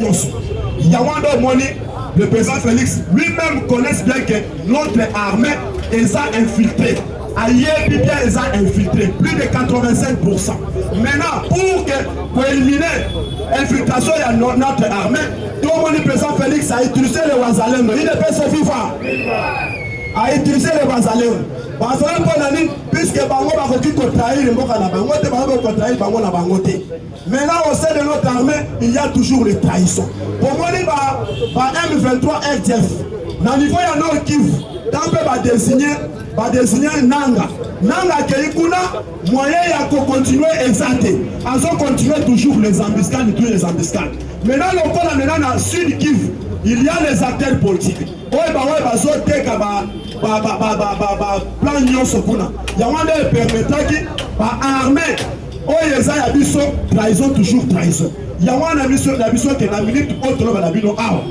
Yawando Moni, le président Félix lui-même connaît bien que notre armée est infiltrée. Ailleurs, bien, ils ont infiltré plus de 85%. Maintenant, pour éliminer l'infiltration de notre armée, tout le monde, le président Félix a utilisé les Wazalendo. Il ne peut se vivre. A utilisé les Wazalendo. Wazalendo pour l'année, puisque Bango va trahir le Mboka na Bango, Bango va trahir Bango na Bango. Maintenant, au sein de notre armée, il y a toujours des trahisons. Pour moi, il y a M23 RDF. Dans le niveau, il y a Nord Kivu. Tant que va désigner Nanga. Nanga Keikuna, moyen de continuer exacté. Ils ont continué toujours les embuscades, tous les embuscades. Maintenant, dans le Sud Kivu, il y a les acteurs politiques. Oui, plan nyonso kuna. Il y a un permettant qui va armer. Oh, les abisso, trahison, toujours trahison. Il y a un abisso qui est la minute autre la bino awa.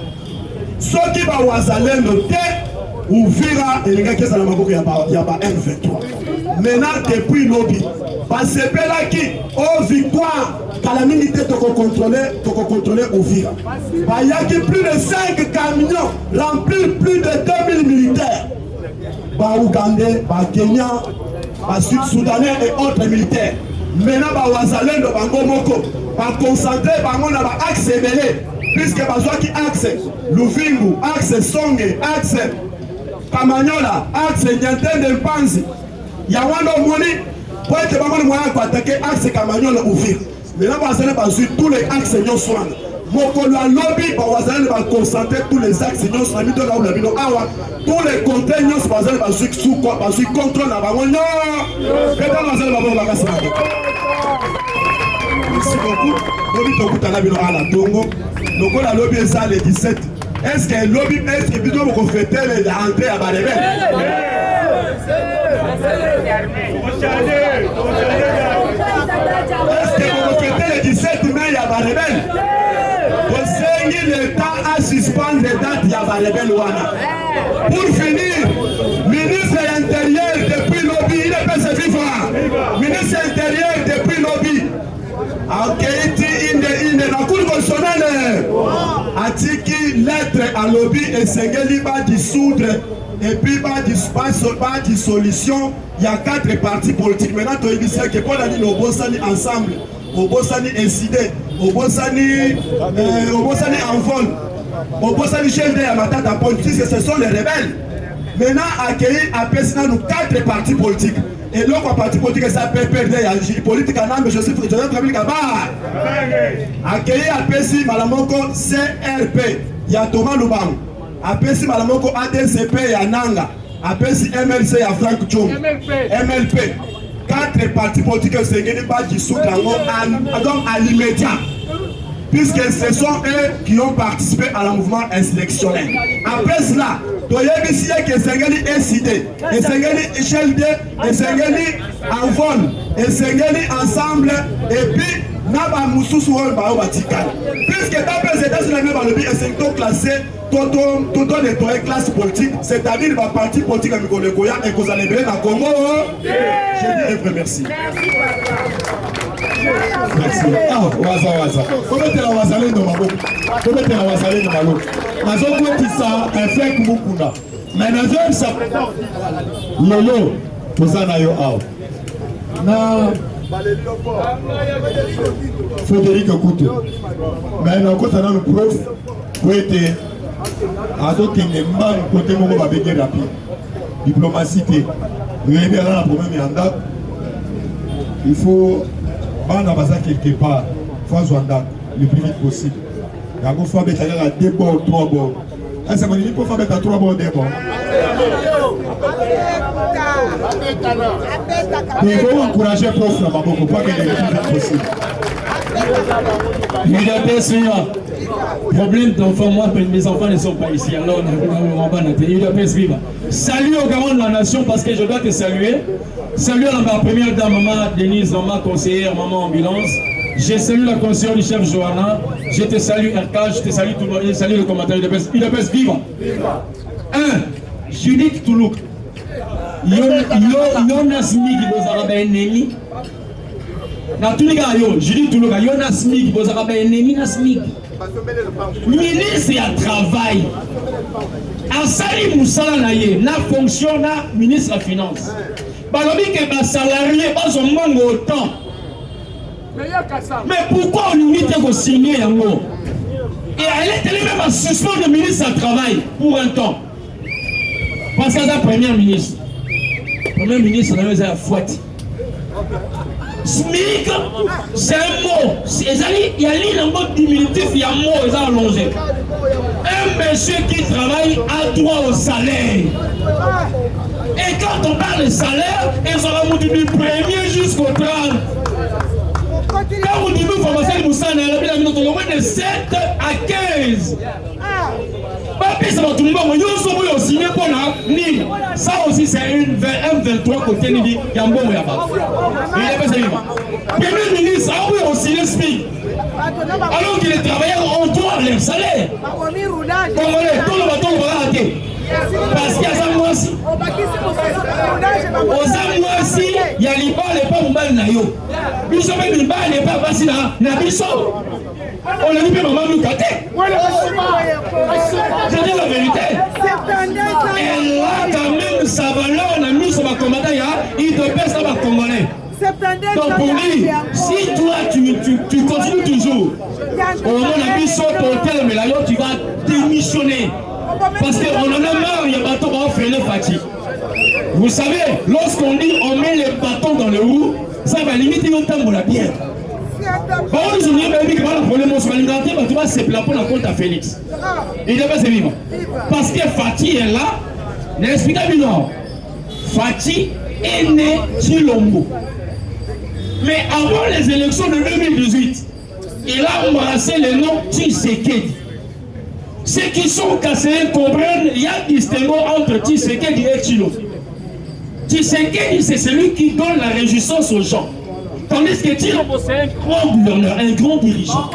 Ce qui va Wazalendo ou vira et les gars qui sont dans il y a M23. Maintenant, depuis lobby, parce que là qui, oh victoire, quand la militaire te contrôler au vira. Il y a plus de 5 camions remplis plus de 2000 militaires. Ougandais, Kenya, Sud-Soudanais et autres militaires. Maintenant, Wazalendo, Moko, concentrer dans l'axe mêlé, puisque qui axe Luvingu, axe Songe, axe Kamanyola, axe Nyantende Mpanzi. Il y a un moni pour être moyen pour attaquer axe Kamanyola ou Vir. Maintenant, Wazalendo va suivre tous les axes de soins. Moko la lobby, Wazalendo va concentrer tous les axes de soins. Tous les contenus, Wazalendo va suivre sous quoi, va suivre contrôle la banque. Non! Merci beaucoup. Lobby Tokutana Bino à la Tongo. Donc la lobby est ça le 17. Est-ce que le lobby est-ce que plutôt vous fêtez l'entrée à Barebel? Est-ce que vous fêtez le 17 mai à Barebel? Vous savez l'État à suspendre les dates à Barebel Wana. Pour finir, ministre de l'Intérieur depuis lobby, il ne peut se vivre. Ministre de l'Intérieur depuis lobby. Il est dans la cour constitutionnelle. Atiki lettre à lobby et Sengeli va dissoudre et puis va dissolution. Il y a 4 partis politiques. Maintenant, tu dis que pour la ligne au Bossani ensemble, au Bossani incidé, au Bossani en vol, au Bossani chef de la matata politique, ce sont les rebelles. Maintenant, accueillir à Pessina nous 4 partis politiques. Et l'autre parti politique, ça peut perdre. Il y a politique en âme, mais je suis président de la République à bas. Accueillir à Pessi, Malamoko, CRP. Il y a Thomas Loubang. À Pessi, Malamoko, ADCP, il y a Nanga. À Pessi, MLC, il y a Franck Tchong. MLP. 4 partis politiques, c'est qu'il n'y a pas de sous à l'immédiat. Puisque ce sont eux qui ont participé à la mouvement insurrectionnel. Après cela, il y a que Sengeli est cité, et Sengeli Echelde, et Sengeli en vol, et Sengeli ensemble, et puis Naba Moussou Souhol Bao Vatican. Puisque dans les États-Unis, c'est classé, tout nettoyé classe politique, c'est-à-dire le parti politique à Mikolekoya et que vous allez bien à Congo. Je dis un vrai merci. Merci. Ah, waza. Comment tu as wazalé dans ma bouche? Comment tu as wazalé dans ma bouche? Nous avons dit ça, un fait que beaucoup n'a. Mais nous avons ça. Lolo, nous en avons out. Na Frédéric Couteau. Mais nous avons une preuve pour être à d'autres qui n'aiment pas le côté où on va béguer rapide. Diplomatie, il faut. On a besoin quelque part, il faut le plus vite possible. Il faut mettre à 2 bords, 3 bords. Est-ce que il faut mettre à 3 bords, 2 bords? Il faut encourager le prof pour pas qu'il y ait le plus vite possible. Problème d'enfants, moi, mes enfants ne sont pas ici. Alors, on va noter. Il doit vivre. Salut au garant de la nation parce que je dois te saluer. Salut à ma première dame, maman Denise, maman conseillère, maman ambulance. Je salue la conseillère du chef Johanna. Je te salue RK, je te salue tout le monde. Je salue le commentaire. Il doit vivre. 1. Judith Toulouk. Jonas Miki, vous avez un ennemi. Na tous les gars, Judith Toulouk, Jonas Miki, vous avez un ennemi. ministre ya travail asali musala na ye na fonction na ministre ya finance balobi ke basalarié bazwa mbongo autant mais pourquoi olingi te kosigner yango et elle est même à suspendre le ministre du travail pour un temps parce que c'est premier ministre na yo eza ya fouette SMIC, c'est un mot. Il y a un diminutif, il y a un mot, ils ont allongé. Un monsieur qui travaille a droit au salaire. Et quand on parle de salaire, ils ont monté du 1er jusqu'au 30. Quand vous dites que vous avez au moins de 7 à 15. Ça aussi c'est un 23 côté Nidi Yambo Yaba. Premier ministre a aussi le SMIC. Alors que les travailleurs ont droit à leur salaire. Congolais, tout le bateau va rater. Parce qu'il y a ça moi aussi. Aussi, il y a les pas mobile na yo. Biso même les pas les pas passer na biso. On a dit que maman nous caté. Je dis la vérité. Et là quand même sa valeur on a mis sur ma combattant il te pèse ça va congolais. Donc pour lui, si toi tu continues toujours, au moment de biso pour tel mais là tu vas démissionner. Parce qu'on en a marre, il y a bateau qui va freiner Fati. Vous savez, lorsqu'on dit on met les bâtons dans le roue, ça va limiter le temps pour la bière. Bon, on dit que le problème, on se va limiter, tu vas se placer pour la compte à Félix. Il n'est pas vivant. Parce que Fati est là, n'expliquez non. Fati est né Chilombo. Mais avant les élections de 2018, il a embrassé le nom Tshisekedi. Ceux qui sont cassés comprennent, il y a un distinguo entre Tshisekedi et Tshilo. Tshisekedi, c'est celui qui donne la réjouissance aux gens. Tandis que Tshilombo, c'est un grand gouverneur, un grand dirigeant.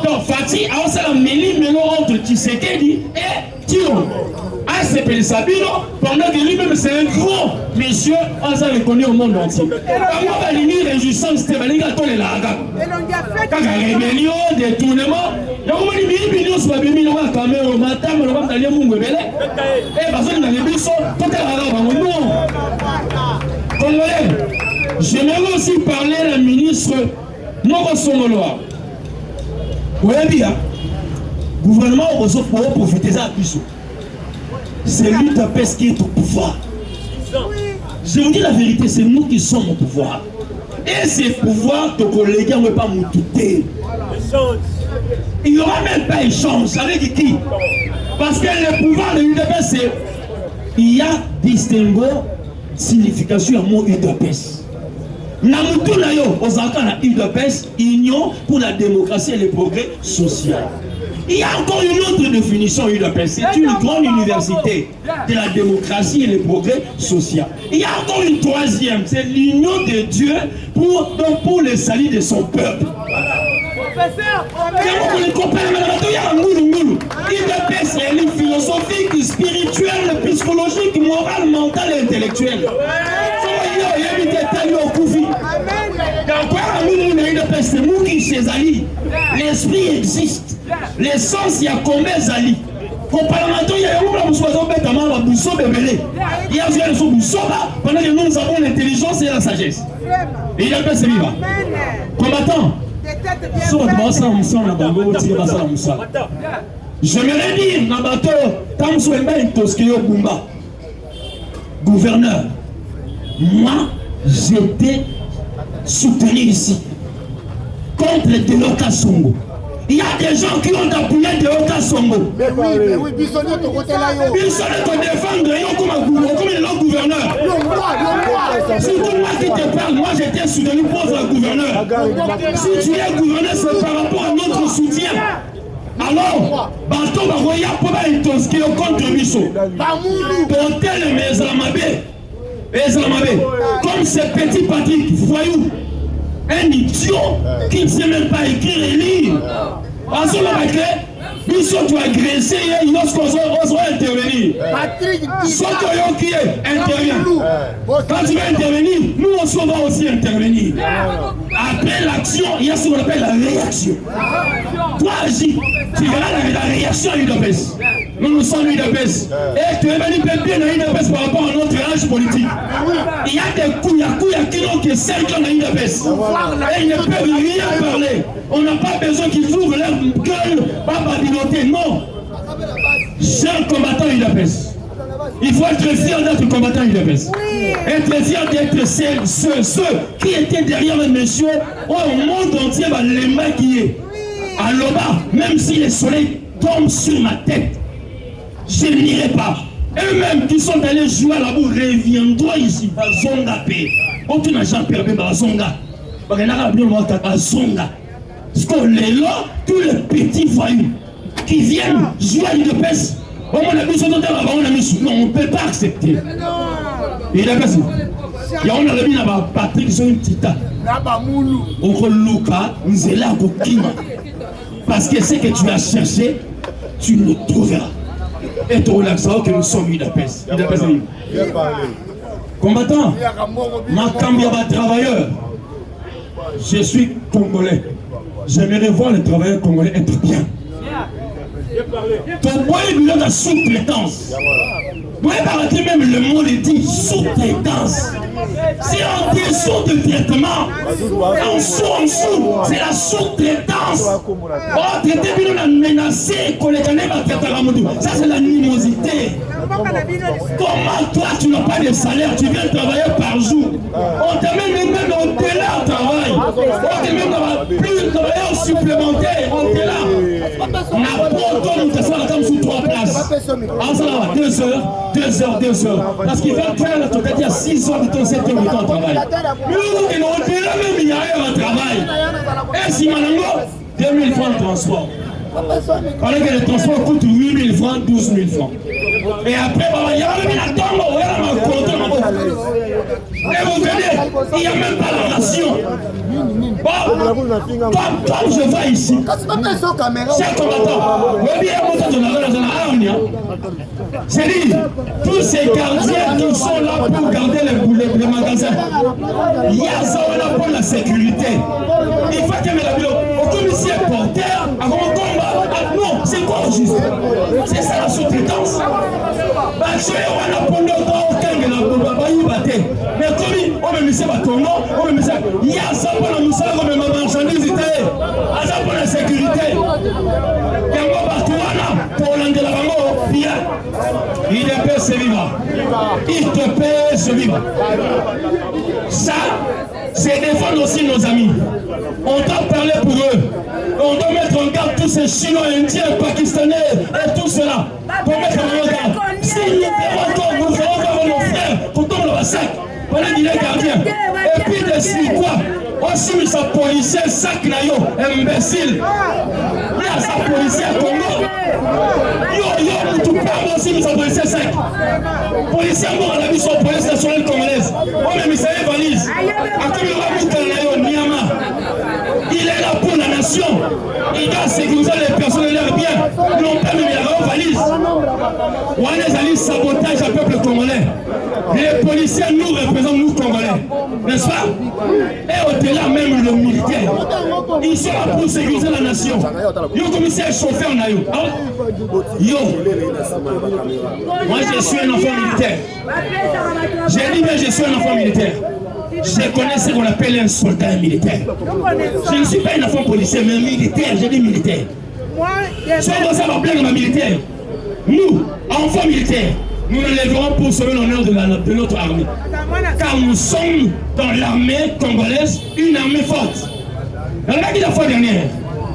Donc Fati a aussi la mêlée entre Tshisekedi et Tshilombo. A s'appelle Sabino, pendant que lui-même c'est un grand monsieur, on s'est reconnu au monde entier. Comment va l'unir réjouissance, c'était Valinga Tole Laga. Quand il y a rébellion, détournement, il y a un million de personnes qui ont caméra au matin, mais on va aller à Mungwebele. Et parce que dans les buissons, tout est là-bas. Non. Congolais, j'aimerais aussi parler à la ministre Moko Somoloa. Vous voyez bien, le gouvernement pour profiter de ça. C'est lui d'Apes qui est au pouvoir. Je vous dis la vérité, c'est nous qui sommes au pouvoir. Et ces pouvoirs, nos collègues ne vont pas nous douter. Il n'y aura même pas échange. Avec qui? Parce que le pouvoir de l'UDPS, c'est... Il y a distinguo, signification à mon UDPS. Namutu Nayo, aux accords de l'UDPS, Union pour la démocratie et le progrès social. Il y a encore une autre définition UDPS. C'est une grande université de la démocratie et le progrès social. Il y a encore une troisième, c'est l'union de Dieu pour le salut de son peuple. UDPS est une philosophique, spirituelle, psychologique, morale, mentale et intellectuelle. L'esprit existe. L'essence, il y a combien d'ali? Il y a pendant que nous avons l'intelligence et la sagesse. Et il y a pas vivant. Combattant. J'aimerais dire, Nabato, gouverneur, moi, j'étais soutenu ici contre Deloka Songo. Il y a des gens qui ont appuyé Deloka Songo. Mais oui, Bissonnet, tu côté là. Bissonnet te défendre comme le gouverneur. Surtout moi qui te parle, moi j'étais soutenu pour le gouverneur. Si tu es gouverneur, c'est par rapport à notre soutien. Alors, bateau va voyer pour être tosqué contre Bisso. Pour tel mais Islamabé. Comme ce petit Patrick, voyou. Un idiot qui ne sait même pas écrire et lire. En ce moment, il sont agressés, ils osent intervenir. Ceux qui interviennent. Quand tu vas intervenir, nous aussi on va aussi intervenir. Après l'action, il y a ce qu'on appelle la réaction. Toi agis, tu verras la réaction à l'UDPS. Nous sommes l'UDPS. Et tu es venu bien à l'UDPS par rapport à notre âge politique. Il y a des coups, il y a qui n'ont que 5 ans à l'UDPS. Et ils ne peuvent rien parler. On n'a pas besoin qu'ils ouvrent leur gueule, pas babiloter, non. Chers combattants UDPS, il faut être fier d'être combattant UDPS. Être fier d'être ceux qui étaient derrière les messieurs au monde entier, les maquiller. À l'Oba, même si le soleil tombe sur ma tête, je n'irai pas. Eux-mêmes qui sont allés jouer à la boue reviendront ici. Bazonga paix. Quand tu n'as jamais perdu Bazonga, Bazonga. Parce qu'on est là, tous les petits voyous qui viennent jouer à l'UDPS. On a mis son hôtel là-bas, on a mis. Non, on ne peut pas accepter. Il a passé. Il y a un ami là-bas, Patrick, ils sont une petite. On Luka, nous est là pour qui. Parce que ce que tu as cherché, tu le trouveras. Et tu relaxeras que nous sommes UDPS. Combattant, Makambiaba travailleur. Je suis congolais. J'aimerais voir les travailleurs congolais être bien. Ton bois est de la sous-traitance. Vous pouvez arrêter même le mot le dit sous-traitance. C'est un dessous de traitement. En dessous, c'est la sous-traitance. Oh, traiter bien, on a menacé, ça c'est l'animosité. Comment toi tu n'as pas de salaire, tu viens travailler par jour. On te met même au-delà au travail. On te met même plus de travailleurs supplémentaires. On te là. N'importe quoi, nous te sommes comme sous 3 places. En ça là, 2 heures. Parce qu'il va faire la totalité, il y a 6 heures de temps, 7 heures de temps de travail. Nous, au-delà même, il y a un travail. Et si Manango, 2000 francs de transport. Pendant que le transport coûte 8 000 francs, 12 000 francs. Et après, il y a même la tombe, et vous venez, il n'y a même pas la nation. Bon, comme je vois ici, chers combattants, c'est dit, tous ces gardiens qui sont là pour garder les magasins, il y a ça là pour la sécurité. Il faut que mes amis, au commissaire porteur, avant le combat, non, c'est quoi juste? C'est ça la sous-traitance. Mais comme on me met ça Congo, on me met ça, il y a ça pour la moussa, on me met ma marchandise, ça pour la sécurité. Yango Batouana, pour l'angle la bango, bien. Il te paie ce vivre. Il te paie ce vivre. Ça, c'est défendre aussi nos amis. On doit parler pour eux. On doit mettre en garde tous ces Chinois, Indiens, Pakistanais et tout cela. Pour mettre en garde. Si nous ferons encore, nous ferons encore nos frères, pour tomber dans la sac. Voilà qu'il est gardien. Et puis de si quoi? Aussi, mais sa policier sac là, yo, imbécile. Il y a sa policier à Congo. Yo, tout parle aussi, mais sa policier sac. Policier mort à la vie, son police nationale congolaise. Oh, mais ça y est, valise. À qui il va Niama. Il est là pour la nation. Il doit sécuriser les personnes et leurs biens. Non pas même la valise. On a les sabotage au peuple congolais. Les policiers nous représentent, nous Congolais. N'est-ce pas? Et au-delà même le militaire. Ils sont là pour sécuriser la nation. Yo commissaire chauffeur na yo. Yo. Moi je suis un enfant militaire. J'ai dit mais je suis un enfant militaire. Je connais ce qu'on appelle un soldat militaire. Je ne suis pas un enfant policier, mais militaire, j'ai dit militaire. Si on va plaindre ma militaire, nous, enfants militaires, nous nous lèverons pour sauver l'honneur de notre armée. Car nous sommes dans l'armée congolaise, une armée forte. La fois dernière,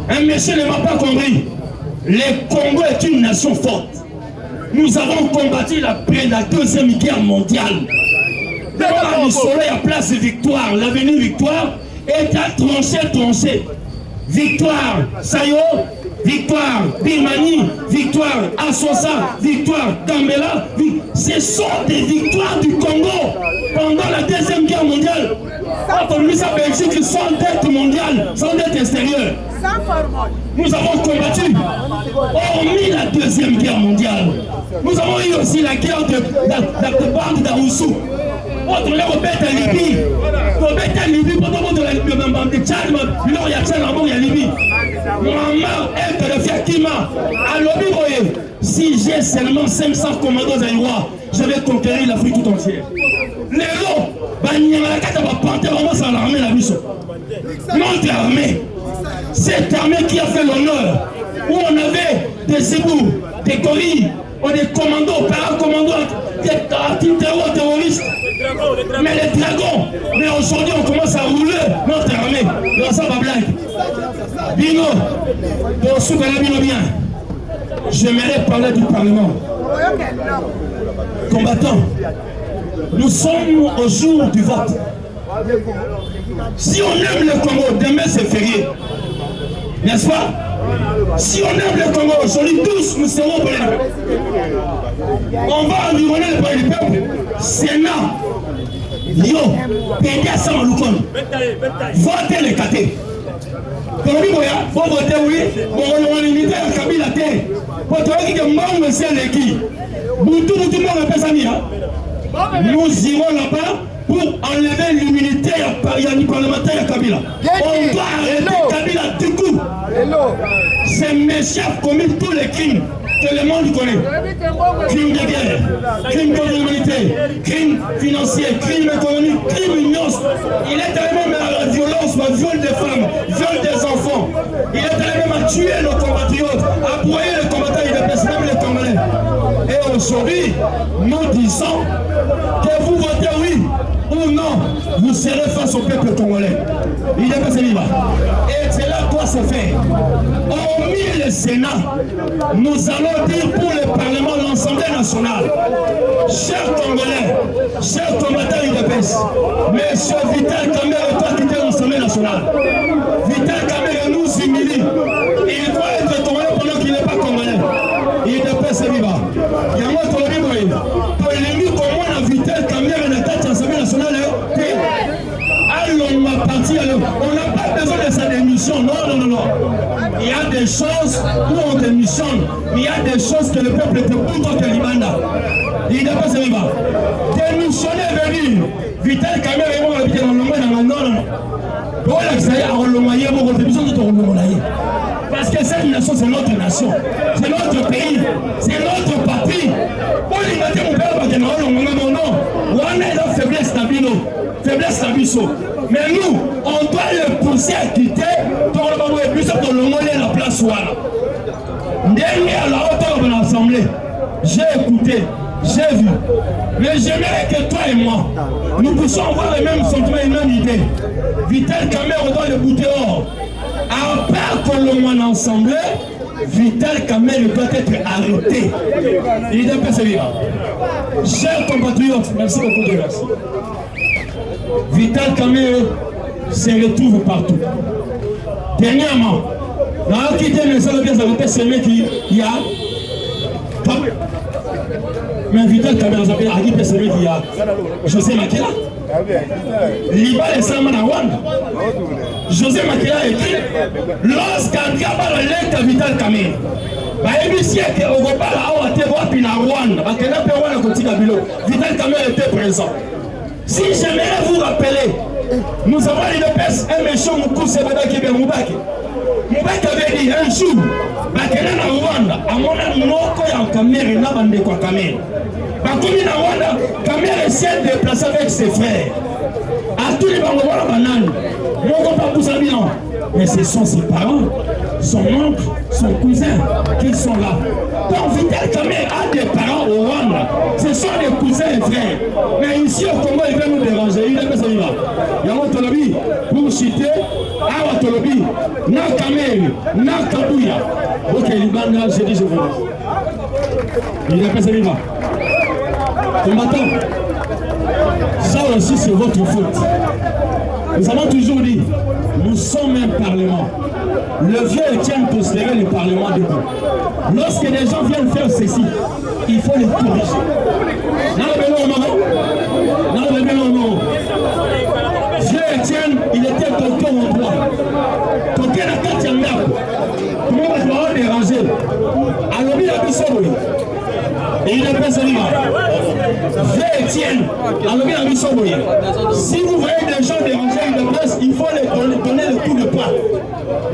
un monsieur ne m'a pas compris. Le Congo est une nation forte. Nous avons combattu la Deuxième Guerre mondiale. D'abord, le soleil à place de Victoire, l'avenue Victoire est à trancher. Victoire, Sayo, victoire, Birmanie, victoire, Assosa, victoire, Gambela. Ce sont des victoires du Congo pendant la Deuxième Guerre mondiale. Quand on met sa Belgique sans dette mondiale, sans dette extérieure. Nous avons combattu. Hormis la Deuxième Guerre mondiale. Nous avons eu aussi la guerre de bande d'Aoussou. Autre là, on bête à Libye. On bête à Libye, pour tout le monde de Tchad, il y a Tchad, il y a Libye. Maman, elle te le fait Kima. Alors, si j'ai seulement 500 commandos aïrois, je vais conquérir l'Afrique tout entière. Les lots, l'armée la mission. Notre armée, cette armée qui a fait l'honneur, où on avait des ébous, des gorilles, des commandos, paracommandos, des terroristes. Mais les dragons, mais aujourd'hui on commence à rouler notre armée. Non, ça va blague. Bino, Bino bien. J'aimerais parler du Parlement. Combattants, nous sommes au jour du vote. Si on aime le Congo, demain c'est férié. N'est-ce pas? Si on aime le Congo, aujourd'hui tous nous serons pour on va environner le peuple. Sénat. Yo, pédé à Samalukon. Votez les catés. Pour voter oui, on limite à Kabila Té. Pour toi qui est mort, monsieur Leki. Boutou, tout le monde appelle ça mia. Nous irons là-bas pour enlever l'immunité à parlementaire à Kabila. On doit arrêter Kabila du coup. Ces messieurs commis tous les crimes que le monde connaît. Crimes de guerre, crimes contre l'humanité, crimes financiers, crimes économiques, crimes ignos. Il est allé même à la violence, à viol des femmes, viol des enfants. Il est allé même à tuer nos compatriotes, à broyer les combattants, il dépasse même les Congolais. Et aujourd'hui, nous disons que vous votez oui ou non, vous serez face au peuple congolais. Il est passé vivant. Et c'est là quoi se fait. Hormis le Sénat, nous allons dire pour le Parlement, l'Assemblée nationale, chers Congolais, chers combattants UDPS, monsieur Vital Kamerhe doit quitter l'Assemblée nationale. Vital Kamerhe nous humilie. Il doit être Congolais pendant qu'il n'est pas Congolais. Il est passé vivant. Il y a moi qui l'ai dit, pour l'ennemi comment on a Vital Kamerhe dans l'Assemblée nationale. On n'a pas besoin de sa démission. Non. Il y a des choses où on démissionne. Il y a des choses que le peuple te contre que l'Ibanda. Il n'est pas celui-là. Démissionner veut dire Vital Kamerhe est mort habité dans le monde. Non. Parce que cette nation, c'est notre nation. C'est notre pays. C'est notre patrie. On est dans faiblesse d'Abino. Faiblesse d'Abisso. Mais nous, on doit le pousser à quitter pour le monnaie la place où derrière la hauteur de l'Assemblée, j'ai écouté, j'ai vu. Mais j'aimerais que toi et moi, nous puissions avoir les mêmes sentiments et les mêmes idées. Vital Kamerhe doit le bouter hors. À part que le monde ensemble, Vital Kamerhe doit être arrêté. Il est pas celui-là. Chers compatriotes, merci beaucoup de merci. Vital Kamerhe se retrouve partout. Dernièrement, dans la quitté le sol bien ça c'est qui y a mais Vital Kamerhe a dit que c'est qui y a José Makila. Liba et Samana Wanda. José Makila a écrit lorsqu'Andriaba la lettre à Vital Kamerhe. Vital Kamerhe était présent. Si j'aimerais vous rappeler, nous avons l'UDPS, un méchant Moukou Sebeda qui est Moubaki. Moubaki avait dit un jour, Bakena na Rwanda, à mon amoko ya Kamerhe na bande kwa Kamerhe. Bakoumi na Rwanda, Kamerhe s'est déplacé avec ses frères. À tous les Bangobala Banane, mon papa Boussabino. Mais ce sont ses parents, son oncle, son cousin qui sont là. Donc Vital Kamerhe a des parents au Rwanda. Ce sont des cousins et frères. Mais ici au Congo, il va nous déranger. Il est pas celui-là. Il y a un Tolobi pour citer Awa Tolobi, na Kamerhe, na Kabouya. Ok, Libanda, j'ai dit je vous dis. Il est pas celui-là. Combattant, ça aussi c'est votre faute. Nous avons toujours dit, nous sommes un parlement. Le vieux Etienne considérait le parlement debout. Lorsque les gens viennent faire ceci, il faut les corriger. Vieux Etienne, il était docteur en droit. Côté la carte Yangako. Tout le monde va déranger. Alors, il a vu ça, oui. Et il a fait ça, J'ai Etienne. Alors, il a vu ça, oui. Si vous voyez des gens déranger une presse, il faut les donner le coup de poing.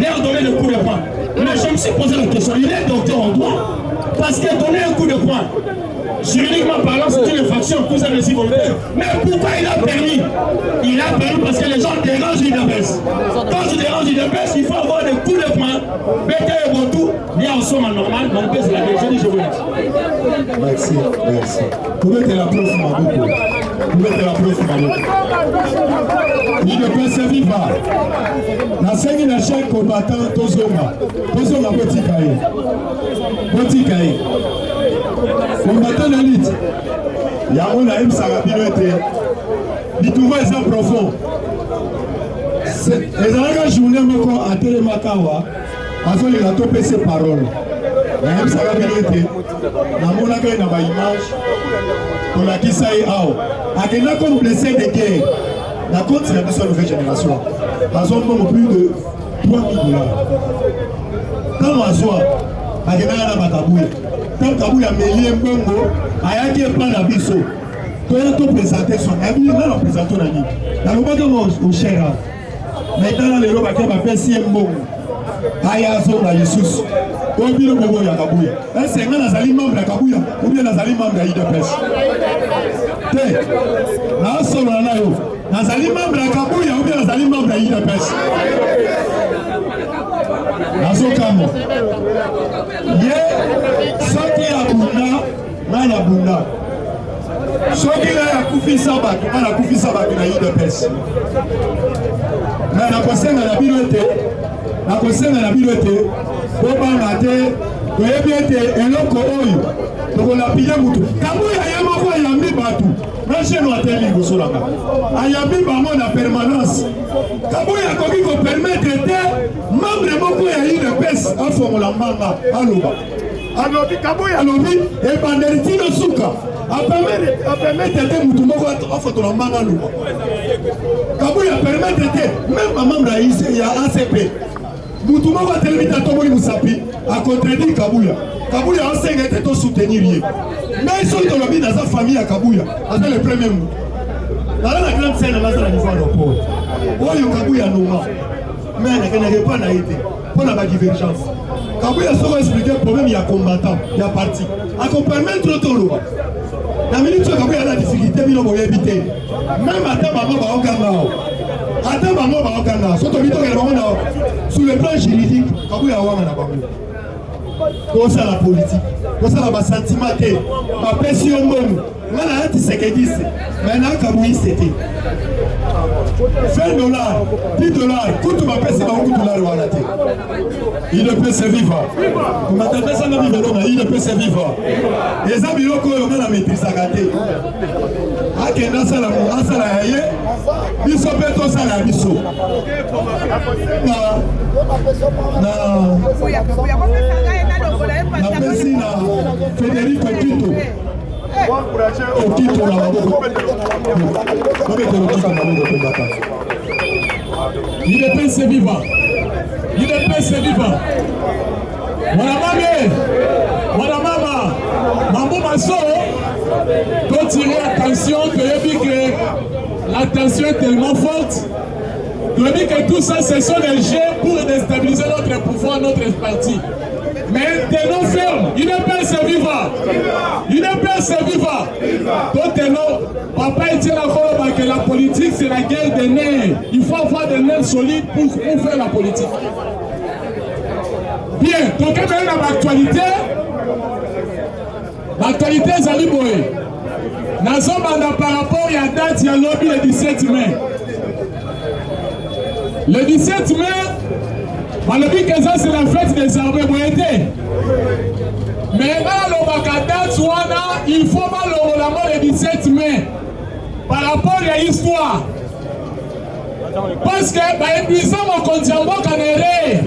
Leur donner le coup de poing. Mais je me suis posé la question, il est docteur en droit. Parce qu'il a donné un coup de poing. Juridiquement parlant, c'est une infraction, tout ça de volontaire. Mais pourquoi il a permis? Il a permis parce que les gens dérangent l'IDPS. Quand tu déranges l'IDPS, il faut avoir des coups de poing. Bété et Botou, ni en somme normal, mon père c'est la question du jeu. Merci, merci. Vous mettez la preuve Maboko. Vous mettez la preuve Maboko. l'IDPS viva. Na sengi na chaque combattant tozonga. Tozonga Botikaye. Botikaye. Combattant d'élite. Yango na imsaka bino ete. Bitouva eza profond. ezalaka journée moko atelemaka awa azolinga topesa parole nayebisaka bino ete namonaka ye na baimage tolakisa ye awa akenda comme blessé de guerre na konti na biso ya nouvelle génération azombomo plus de 3000 $. Ntango azwa akendaka na bakabuya ntango kabuya amelie mbongo ayaki epa na biso toya topresente son abi nana presente na nini nalobaka ngo oshera maintenant lelo bakye bapesi ye mbongo aya azonga lisusu oyo bino bongo ya kabuya esenga nazali membre ya kabuya ou bien nazali membre ya IDPS te nasolola na yo nazali membre ya kabuya ou bien nazali membre ya IDPS nazokama ye soki abunda ngai nabunda soki ngai akufisa bato ngai nakufisa bato na IDPS mais nakosenga na bino ete kobanga te toyebi ete eloko oyo tokolapide mutu kabuya ye moko ayambi bato na cheno ateli liboso nanga ayambi bango na permanence kabuya akoki kopermettre te membre moko ya IDPS afongola mbanga aloba alobi kabuya alobi ebandeli tino suka apermettre te mutu moko afotola mbanga aloba kabuya permettre te même membre ya ACP mutu moko atelemi te tomoni musapi akontredire kabuya asenga ete tosoutenir ye ngai soki tolobi naza famille ya kabuya aza le premier mutu nala na grande scène naza na niveau aéroport oyo kabuya noma mais nakendake epa na ye te mpo na badivergence kabuya soko explike problème ya combattant ya parti akopermettre toloba na minute oyo kabuya na difficulté bino boyebi te même ata bango baokanga so tobi tokele bango na sur le plan juridique kabuya awanga na bango kosala politique kosala basentiment te bapesi yo mbongo nga na yati sekedise mai nakabuyise te $20 $10 kutu bapesi bango $10 wana te IDPS viva komatapesanga bivelonga IDPS viva eza biloko oyo nga na maîtrisaka te akenda asala ya ye biso mpe tosala ya biso napesi na Federico Tito Okito na maboko obetelo Okito na maboko kombata IDPS viva Voilà mama Mambo Maso doit tirer attention que la tension est tellement forte que tout ça ce sont des jeux pour déstabiliser notre pouvoir, notre parti. Mais tenons ferme, IDPS viva. Donc papa il tient encore que la politique c'est la guerre des nerfs. Il faut avoir des nerfs solides pour faire la politique. Bien, donc l'actualité ezali boye. Nazobanda par rapport à la date ya lobby le 17 mai. Le 17 mai, balobi que ça c'est la fête des armées boyete. Mais dans le date wana, il faut pas le 17 mai par rapport à l'histoire. Parce que épuisant mon continent canéré.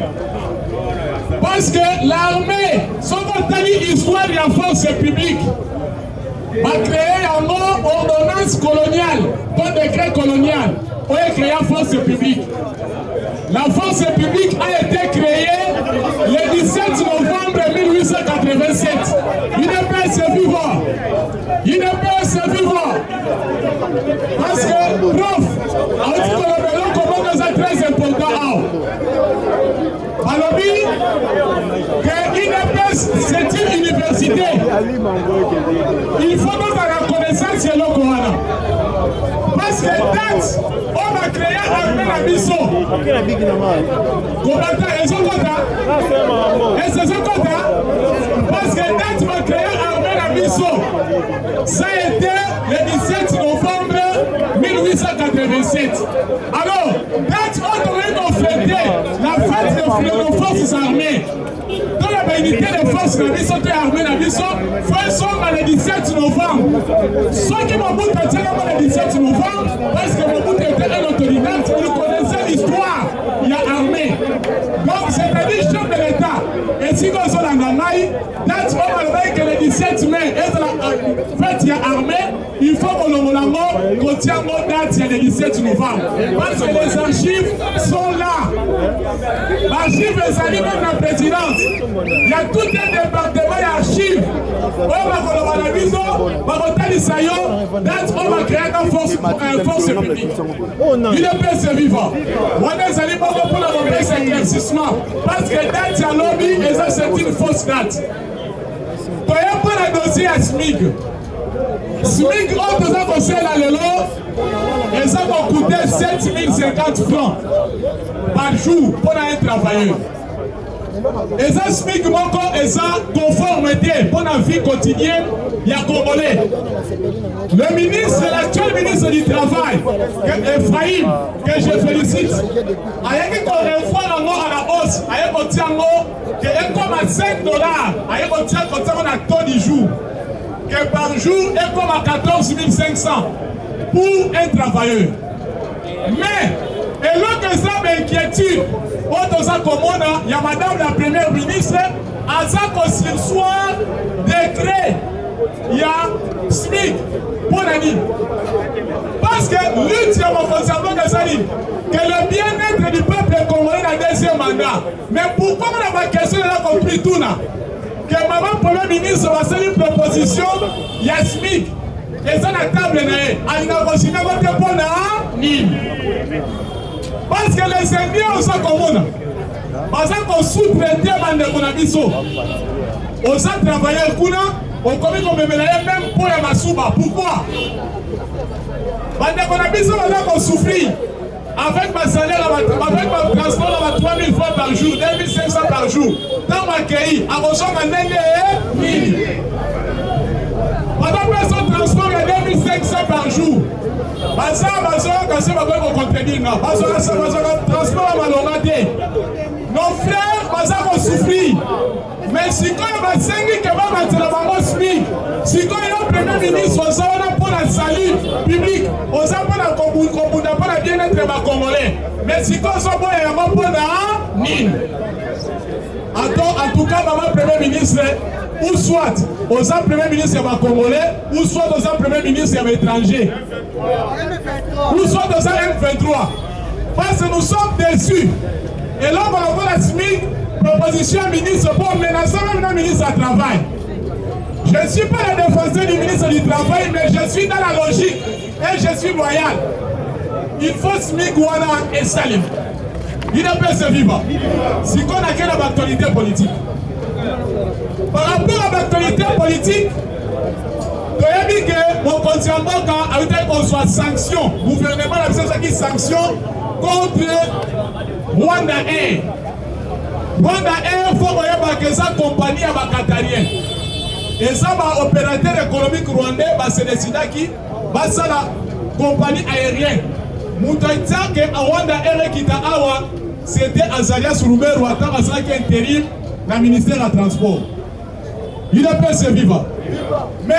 Parce que l'armée, sans telle histoire de la force publique, va créer une ordonnance coloniale, un décret colonial. pour créer la force publique. La force publique a été créée le 17 novembre 1887. Il ne peut se vivre. Il ne peut se vivre. Parce que, prof, comment nous est très important. Alors, c'est une université. Il faut donc la reconnaissance sur le Coran. Parce que date, on a créé un la mission. Et c'est ce qu'on a. Parce que date va créer un la mission. Ça a été le 17 novembre 1887. Alors, date, on aurait fêté la fête de nos forces armées. Dans la bénédiction des forces de mission et armées de mission, faisons le 17 novembre. Ceux qui m'ont dit le 17 novembre, parce que mon bout était un autodidacte, ils connaissaient l'histoire, il y a armée. Donc, c'est-à-dire chef de l'État. Et si nous sommes en Allemagne, date que le 17 mai, en fait, il y a armée, il faut que nous contient nos dates, il y a le 17 novembre. Parce que les archives sont là. L'archive est allée même dans la présidence. Il y a tout un département d'archives. On va la maison, on va voter on va créer une force publique. Il ne peut se vivre. On est allé pour la cet éclaircissement. Parce que date à lobby, et ça c'est une fausse date. Pour le dossier à SMIC. SMIC, on nous a conseillé là le lot, et ça va coûter 7050 francs par jour pour un travailleur. Et ça SMIC, et ça conformité pour la vie quotidienne, il y a Congolais. Le ministre, l'actuel ministre du Travail, Ephraim, que je félicite, a été qu'on revoit à la hausse, a été que 1,5 $, a été qu'on a taux du jour. Que par jour est comme à 14 500 pour un travailleur. Mais, et là que ça m'inquiétude, il y a madame la première ministre, à ça qu'on soit décret, il y a SMIC pour l'année. Parce que lutte, il y a mon conservateur que ça dit, que le bien-être du peuple est congolais dans le deuxième mandat. Mais pourquoi on a ma question, on a compris tout là? Que maman premier ministre va faire une proposition, il y a SMIC. Et ça, la table est elle n'a pas signé votre point à Nîmes. Parce que les Indiens sont communs. Parce qu'on sous-traite mon abisso. On a travaillé au Kuna, on commet comme même pour la Masuba. Pourquoi? Parce qu'on a besoin de souffrir. Avec ma salaire, avec ma transport, à 3000 francs par jour, 2500 par jour. Dans ma cahier, à vos gens, à 1000. Pendant que son transport est 2500 par jour. Parce que ça va vous contredire. Parce que ça va transport à l'oralité. Nos frères, parce qu'on souffrir. Mais si quand il va 5 qui va mettre la maman SMIC, si quand il y a un premier ministre, on a pour la salut public, on a pour la bien-être des Congolais. Mais si quand on a pour la Nîmes. En tout cas, maman premier ministre, ou soit aux premier ministre Congolais, ou soit aux premier ministre étranger, ou soit aux M23. Parce que nous sommes déçus. Et là, on va voir la SMIC, proposition ministre pour menacer même le ministre du Travail. Je ne suis pas le défenseur du ministre du Travail, mais je suis dans la logique et je suis loyal. Il faut SMIC, Ouana et Salim. Il ne peut se vivre. Si on a quelle actualité politique. Par rapport à l'actualité politique, tu as dit que mon continent a été qu'on soit sanction, gouvernement a besoin de sanction contre Rwanda Air. Rwanda Air, il faut que ça compagnie à la Qatarien. Et ça, l'opérateur économique rwandais, c'est décidé qui va la compagnie aérienne. Moutaïta que Rwanda Air qui t'a awa, c'était Azalia Souroubé Rwanda, parce qu'il y a intérim dans le ministère du Transport. Il ne peut se vivre. Mais,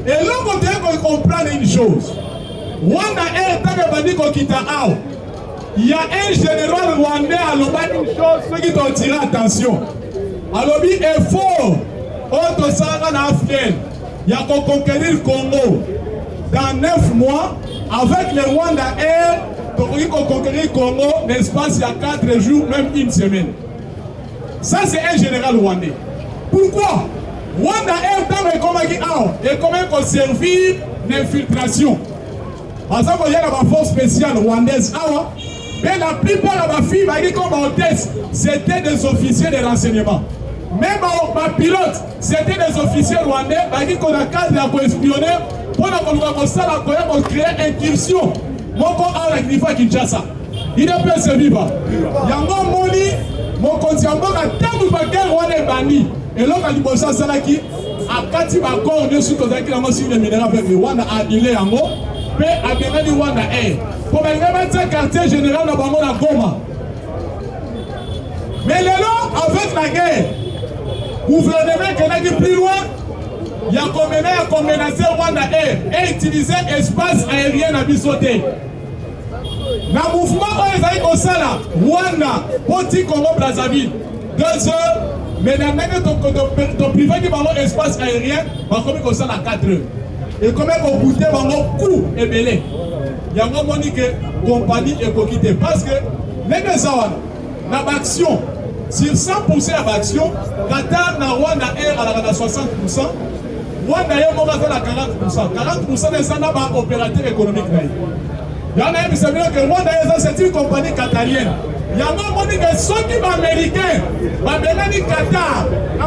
et là, on doit comprendre une chose. Rwanda Air, tant que dit qu'on quitte awa, il y a un général rwandais à l'objet une chose, ceux qui doivent tirer attention. Alors, il est fort. Autre Sahara africaine, il y a qu'on conquérir le Congo. dans 9 mois, avec le Rwanda Air, tu peux conquérir le Congo, l'espace, il y a 4 jours, même une semaine. Ça, c'est un général rwandais. Pourquoi? Rwanda Air, dans le combat qui a, et comment servir l'infiltration. Par exemple, il y a la force spéciale rwandaise. Mais la plupart de ma filles, comme hôtesse, c'était des officiers de renseignement. Même ma pilote, c'était des officiers rwandais, qui ont un cadre pour espionner, pour créer incursion. Mon corps a la griffe à Kinshasa. Il ne peut se vivre. Il y a mon moni, mon continent, à tant de bagages rwandais bandits. Et là, quand il bosse à Salaki, à Kati Bakor, de suite aux acquis, on a minéraux avec le Rwanda à annulé en haut, puis à bien du Rwanda Air. Pour mettre un quartier général dans la Goma. Mais là, avec la guerre, le gouvernement qui est allé plus loin, il y a menacé Rwanda Air et utilisé l'espace aérien à Bissoté. Dans le mouvement, on est comme ça là, Rwanda, Poti Congo Brazzaville, 2 heures, mais dans le privé qui va l'espace aérien, on va comme ça là 4 heures. Et comment on goûte un coup et belé. Il y a un moment que compagnie est quittée parce que les gens dans l'action, sur 100% d'action, Qatar na Rwanda Air à 60%, Rwanda Air à 40%. 40% des gens opérateurs économiques. Il y en a qui savent que Rwanda Air c'est une compagnie qatarienne. Il y a un moment que ceux qui sont américains, les Qatar, à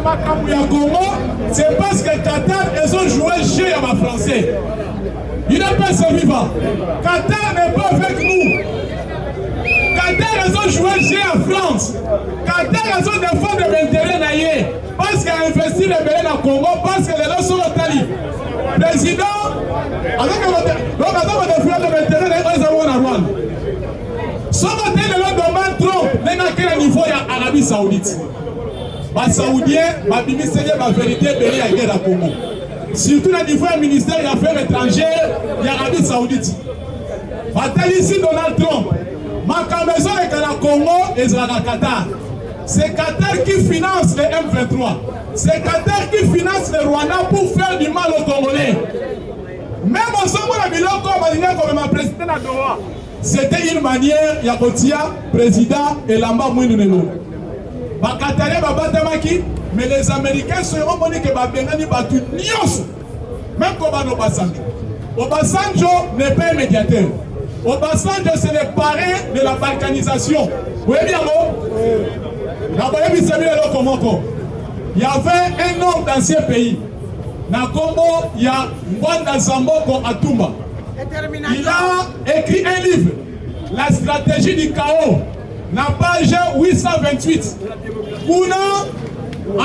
Congo, c'est parce que Qatar, ils ont joué chez les Français. Il n'a pas ce vivant. Qatar n'est pas avec nous. Qatar, ils ont joué chez la France. Qatar, ils ont défendu l'intérêt naïe. Parce qu'ils ont investi les bébés dans le Congo, parce que les gens sont au Tali. Président, avec l'intérêt naïe, ils ont en Rwanda. Sauf que les gens demandent trop, les gens qui sont au niveau de l'Arabie Saoudite. Les Saoudiens, les la vérité, ils ont guerre au Congo. Surtout le niveau du ministère des Affaires étrangères de l'Arabie Saoudite. Ici Donald Trump, ma maison est que le Congo et le Qatar. C'est Qatar qui finance les M23. C'est Qatar qui finance le Rwanda pour faire du mal aux Congolais. Même au sommet de Biloko, comme ma président à Doha, c'était une manière, Yakotia, président et Lamba Mouinounélo. Les Qatariens babatamaki, mais les Américains seront connus que Babengani batu nyos. Même comme Obasanjo. Obasanjo n'est pas un médiateur. Obasanjo c'est le parrain de la balkanisation. Vous voyez bien il y avait un homme dans ces pays. Na Congo, il y a Mwanda Zamboko Atumba. Il a écrit un livre, La stratégie du chaos, na page 828. Kuna a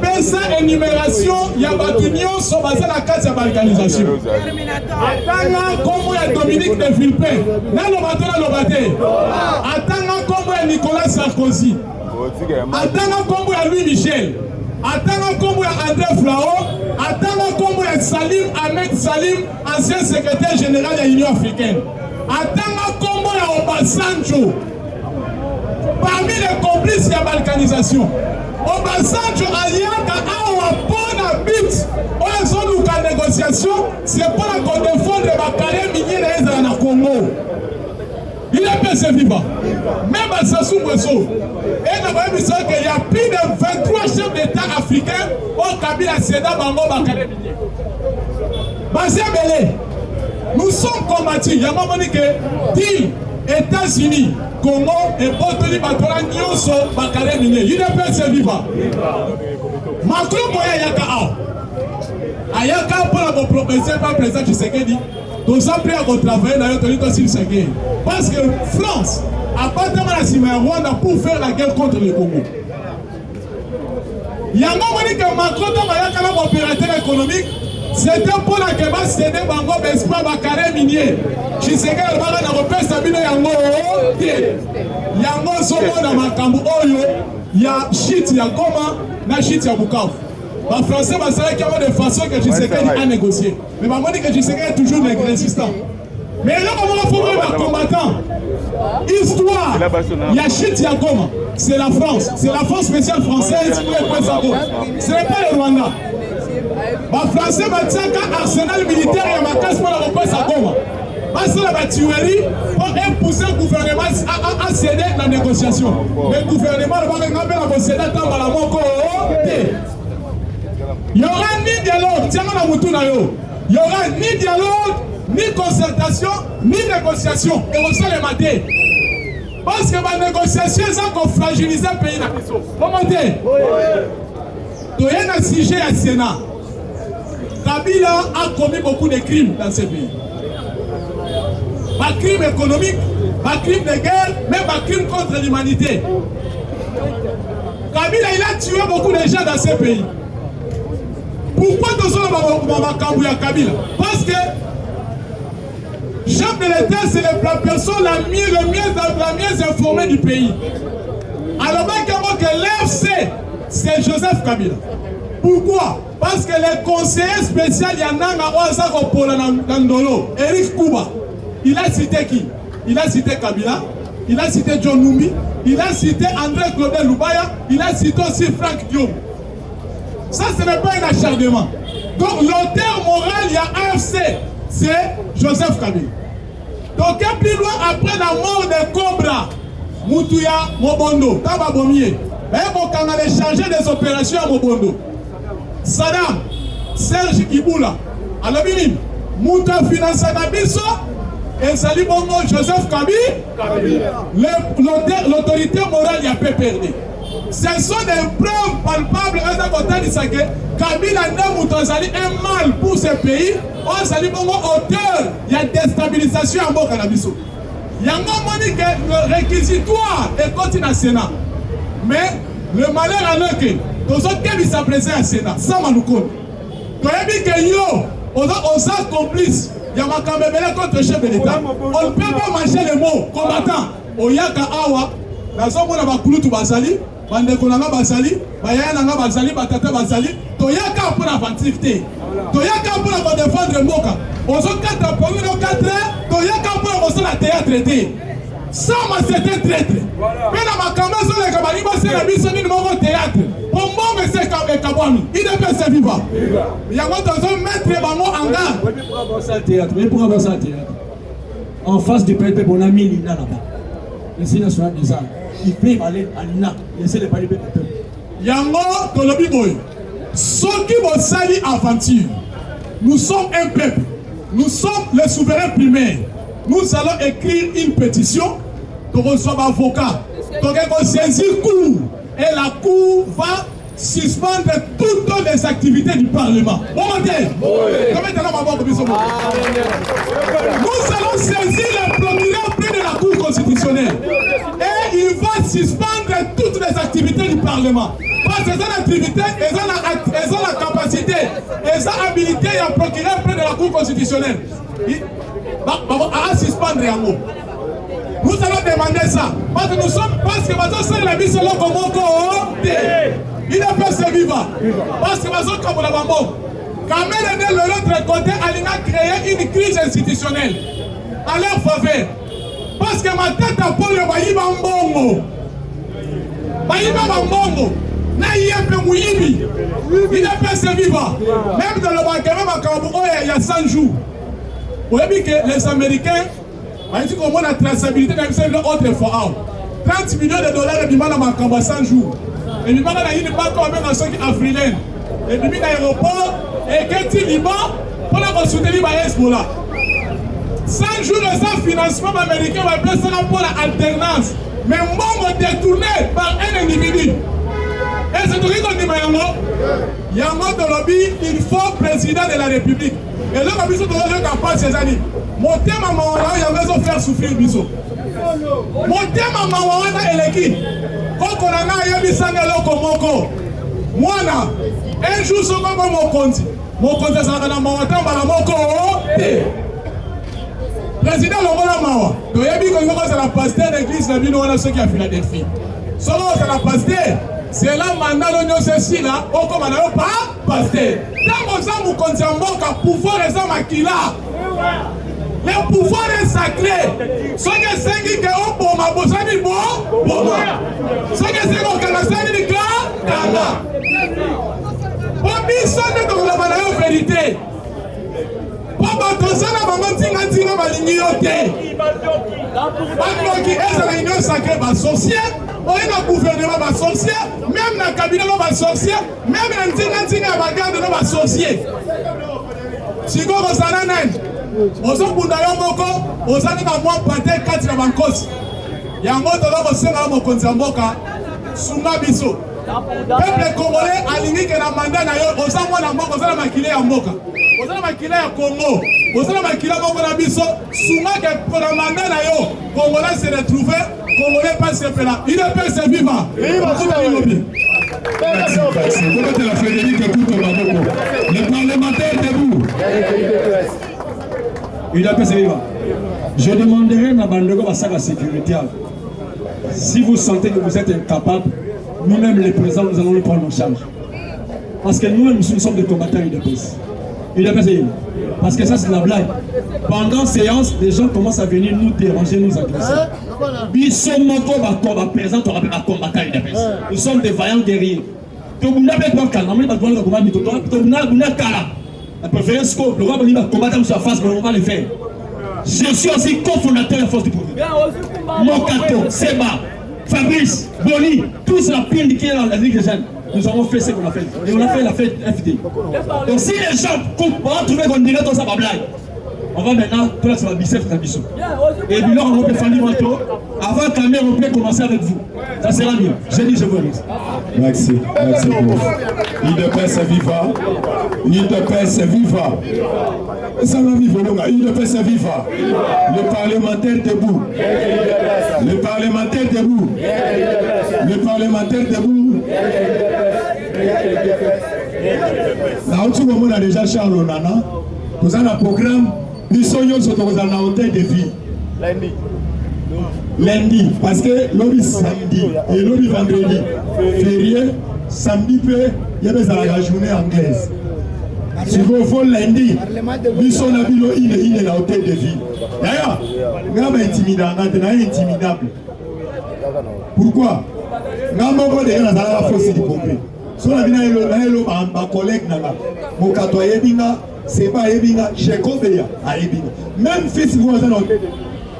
pensé énumération, il y a batunion sur basé la case de balkanisation. Attends, comme il y a Dominique de Villepin, n'a le bateau. Attends, comme il y a Nicolas Sarkozy. Attends, comme il y a Louis Michel. Attends, comme il y a André Flao. Attends, comme il y a Salim Ahmed Salim, ancien secrétaire général de l'Union africaine. Attends, comme il y a Obasanjo. Parmi les complices de la balkanisation, Obasanjo Aliaka a un bon habit. On a une négociation, c'est pour qu'on défende la carrière minière dans le Congo. Il est passé vivant. Même à Sassou Nguesso. Et nous avons vu qu'il y a plus de 23 chefs d'État africains au Kabila Seda Bango Bakare minier. Basé Belé, nous sommes combattus. Il y a un moment que dit États-Unis, Congo et Botoli Batola Nyonso Bakare minier. Il est passé vivant. Macron Moya Yaka Ayaka pour la proposer par le président Tshisekedi. Nous sommes prêts à travailler dans notre territoire. Parce que France a pas de mal à s'y mettre Rwanda pour faire la guerre contre le Congo. Il y a un moment que Macron a un opérateur économique, c'était pour la guerre, c'était Bango Bespa Bakare minier. Tshisekedi a repéré Sabino Yango. Yango Somo dans Makambu Oyo, il y a shit, il y a Goma, na shit, il y a Bukavu. Les Français savent qu'il y a des façons que Tshisekedi a négocié. Mais je dis que Tshisekedi est toujours résistant. Mais là, on va trouver un combattant. Histoire, il y a Chit Yagoma, c'est la France. C'est la force spéciale française qui est présente. Ce n'est pas le Rwanda. Français batiaka arsenal militaire ya makasi pour la repasse à Goma. Parce que la tuerie pour impousser le gouvernement à céder la négociation. Le gouvernement va céder dans la moko. Il y aura ni dialogue, tiens la moutou na yo. Il y aura ni dialogue, ni concertation, ni négociation. Et on sait les mater. Parce que la négociation, ça qu'on fragilise le pays. Comment dire? Il y a un sujet à Sénat. Kabila a commis beaucoup de crimes dans ce pays. Pas crimes économiques, pas crimes de guerre, même pas crimes contre l'humanité. Kabila, il a tué beaucoup de gens dans ce pays. Pourquoi nous sommes à Kabila? Parce que chef de l'État, c'est la personne la mieux informée du pays. Alors même que l'FC, c'est Joseph Kabila. Pourquoi? Parce que les conseillers spéciaux, il y en a un Nandolo, Eric Kouba. Il a cité qui? Il a cité Kabila, il a cité John Numbi, il a cité André Claudel Lubaya, il a cité aussi Franck Diom. Ça, ce n'est pas un acharnement. Donc, l'auteur moral, il y a AFC, c'est Joseph Kabila. Donc, un plus loin, après la mort de Cobra, Moutouya Mobondo, Taba Bomie, et on a échangé des opérations à Mobondo. Saddam, Serge Iboula, à l'obénim, Mouta Finance Nabiso, et Sali Bongo, Joseph Kabila, l'autorité morale y a pas perdu. Ce sont des preuves palpables à côté de ça que Kabila n'a Moutazali un mal pour ce pays. On Sali Bongo auteur, il y a déstabilisation en Boka Nabiso. Il y a un moment que le réquisitoire est continu à Sénat. Mais le malheur à l'heure que tous autres qui s'apprécient à Sénat, ça m'a nous compte. Quand il y a que yo, on a complice. Il y a ma camébélé contre le chef de l'État. On ne peut pas manger les mots combattants. Oyaka Awa, la zone où on a Kouloutou Basali, Bandekonanga Basali, Bayananga Basali, Batata Basali, Toyaka pour la ventilité. Toyaka pour la défendre Moka. On se quatre pour nous 4 heures, Toyaka pour la théâtre. Ça m'a c'était traître. Mais dans ma caméra, sur les camarades, c'est la mission de mon théâtre. Pour moi, c'est Kabami. Il ne peut se vivre. Il y a besoin de mettre les ballons en garde. Oui, pour avoir ça théâtre. Oui, pour avoir ça théâtre. En face du PLP, on a mis l'INA là-bas. Le signe national des arts. Il peut aller à l'INA. Laissez les palais péter. Yango, Tolobi Boy. Ceux qui vont salir aventure. Nous sommes un peuple. Nous sommes les souverains primaires. Nous allons écrire une pétition pour recevoir avocat. Donc, on saisit cour. Et la cour va suspendre toutes les activités du Parlement. Bon matin. Nous allons saisir le procureur près de la Cour constitutionnelle. Et il va suspendre toutes les activités du Parlement. Parce que ces activités, elles ont la capacité, elles ont habilité à procureur près de la Cour constitutionnelle. À suspendre en haut. Nous allons demander ça. Parce que nous sommes, parce que nous sommes la mise sur le Komoko. Il ne peut se vivre. Parce que nous sommes comme la Bambo. Quand même, de l'autre côté, elle a créé une crise institutionnelle à leur faveur. Parce que ma tête a pour le Baïba Mbongo. Baïba Mbongo. Il ne peut se vivre. Même dans le Bakama, il y a 100 jours. Vous voyez que les Américains, ils disent qu'on a la traçabilité de l'autre fois. 30 millions de dollars de Bimana Makamba 100 jours. Et Bimana a une banque même dans ceux qui africains. Et Bimana aéroport, et quand il Liban, pour la soutenir par Hezbollah. 100 jours de financement américain va appeler ça pour l'alternance. Mais monde détourné par un individu. Et c'est tout ce qu'on dit, Yango de lobby, il faut président de la République. Et là, on a besoin de faire ces années. Mon thème à maman, il y a besoin de faire souffrir Biso. Mon thème à maman, il est qui? Quand on a un bisanga loko moko. Moi, un jour, ce qu'on va mon compte. Mon compte, c'est un maman, la moko. Président Longola Mawa. Donc, il y a bien que c'est la pasteur d'église, la ville, on a ceux qui a Philadelphie. Solo, c'est la pasteur. C'est là mandat de ceci là, on comme on a pas pasteur. Quand on a mon compte en banque, pouvoir les hommes à qui là. Le pouvoir est sacré. Ce que c'est qui est au bon, ma bosse a dit bon. Ce que c'est qu'on a dit clair, kanga. Pour personne ne vérité. Papa, tout ça, la maman, tinga, balingi yote. Parce que est la union sacrée, va sorcier. On est dans le gouvernement, va sorcier. Même dans le cabinet, va sorcier. Même dans le tinga, va garder, va sorcier. Si vous avez un nain, vous avez un moko, vous avez un pâté 4 bankos. Il y a un mot de l'homme au Konzamboka, Sunga Biso. Peuple congolais aligné que la mandat na yo, vous avez un moko, vous avez un maquillé à Mboka. Vous avez un maquillé à Congo. Vous avez un maquillé à Mboka Biso. Sunga que pour la mandat na yo, Congolais se retrouvé, Congolais pas se fait là. Il est pas se vivant. Merci. Comment la Frédéric écoute le parlementaire debout. Il a passé vivant. Je demanderai à Bandego à sa sécurité. Si vous sentez que vous êtes incapable, nous-mêmes les présents, nous allons le prendre en charge. Parce que nous-mêmes, nous sommes des combattants UDPS. UDPS, parce que ça, c'est la blague. Pendant séance, les gens commencent à venir nous déranger, nous agresser. Nous sommes Nous sommes des vaillants guerriers. La préférence qu'on le roi va combattre sur la face, mais on va le faire. Je suis aussi cofondateur de la force du pouvoir. Mokato, Seba, Fabrice, Boni, tous la pile qui est dans la Ligue des jeunes. Nous avons fait ce qu'on a fait. Et on a fait la fête FD. Donc si les gens coupent, on va trouver qu'on dirait tout ça par blague. On va maintenant, tout là, c'est la bicep, la bisou. Et puis là, on peut faire l'immanto. Avant que la mère, on peut commencer avec vous. Ça sera mieux. Je dis, je vous remercie. Merci. Merci beaucoup. UDPS viva. UDPS viva. Ça va vivre, UDPS viva. Le parlementaire debout. Le parlementaire debout. Le parlementaire debout. Là, on a déjà Charles Onana. Vous avez un programme. Nous sommes dans un hôtel de vie. Lundi, parce que l'objet samedi et l'objet vendredi, férié, samedi, il y a la journée anglaise. Si vous voulez lundi, nous sommes dans un hôtel de vie. D'ailleurs, nous sommes intimidables. Pourquoi? Nous sommes dans la force du pompier. Si nous avons un collègue, mon catoyen, c'est pas Ebinga, j'ai compris à Ebinga. Même fils vous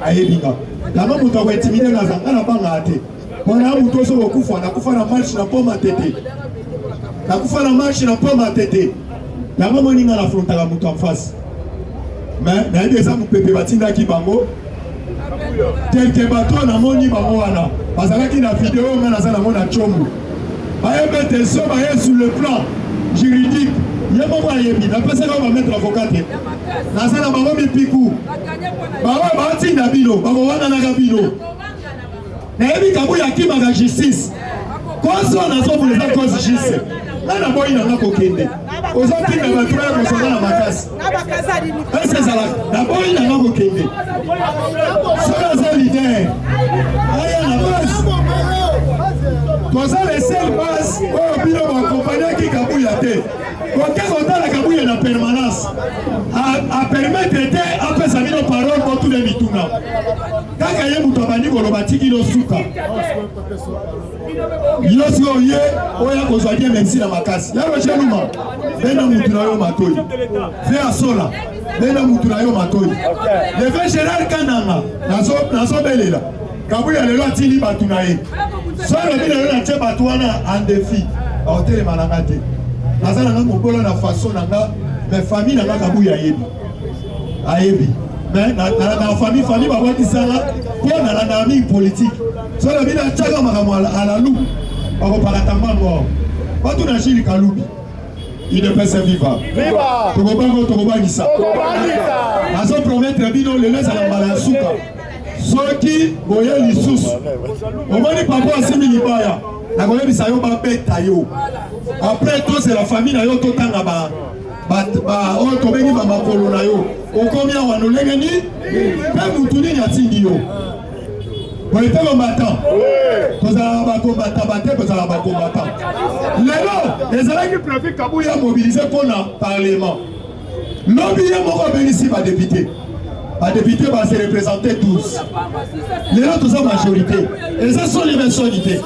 à Ebinga. La maman vous a intimidé dans la banque. On a un mouton sur le coup, on a fait la marche n'a pas ma tête. La coup fait la marche n'a pas ma tête. La maman n'a la fronte à la mouton en face. Mais il y a des hommes qui peuvent bâtir qui bango. Tel que bateau n'a moni bangoana. Parce que la vidéo on a la mona chombo. Aïe bête sur le plan juridique. Il y a pas yebi, d'après ça on va mettre l'avocat. Dans ça la maman mi piku. Bawa bati na bino, bawa wana na bino. Na yebi kabu ya kima ga justice. Cause on a so pour les cause justice. Na na boy na kokende. Ozo pina ba tura ko so na makasi. Est-ce que ça la na boy na kokende. Ça c'est l'idée. Aya na base. Pour ça les seules bases au bino va accompagner qui kabu ya te. Quand on a la cabouille en permanence, à permettre après ça vient parole pour tous les mituna. Quand il y a un moutabani pour le bâti qui nous souka. Il y a aussi on y est, on a besoin de même si la macasse. Il y a le chaluma. Bena mutulayo matoi. Fais à sola. Bena mutulayo matoi. Le fait Gérard Kananga. Naso belela. Kabouille a le loi tili batunaye. Soit le ville de la tche batouana en défi. A hôtel Malangate. Naza nanga mobolo na façon nanga mais famille nanga kabuya yebi ayebi mais na famille ba wati sala pour na la famille politique so la bina tchaka makamo ala lu ba ko paratamba mo watu na shiri kalubi UDPS viva to ba ngisa azo promettre bino le laisse la malasuka soki boye lisusu omoni papa asimi libaya na koye bisayo ba beta yo. Après tout c'est la famille na yo to tanga ba o to bengi ba makolo na yo o combien wa no lengeni pe mutuni nya tindi yo boye te combattant to za ba combattant ba te za ba combattant lelo les ala qui préfèrent kabuya mobiliser pour le parlement l'objet moko benisi ba député. Les députés vont se représenter tous. Les autres sont majorité. Et ça sont les personnalités.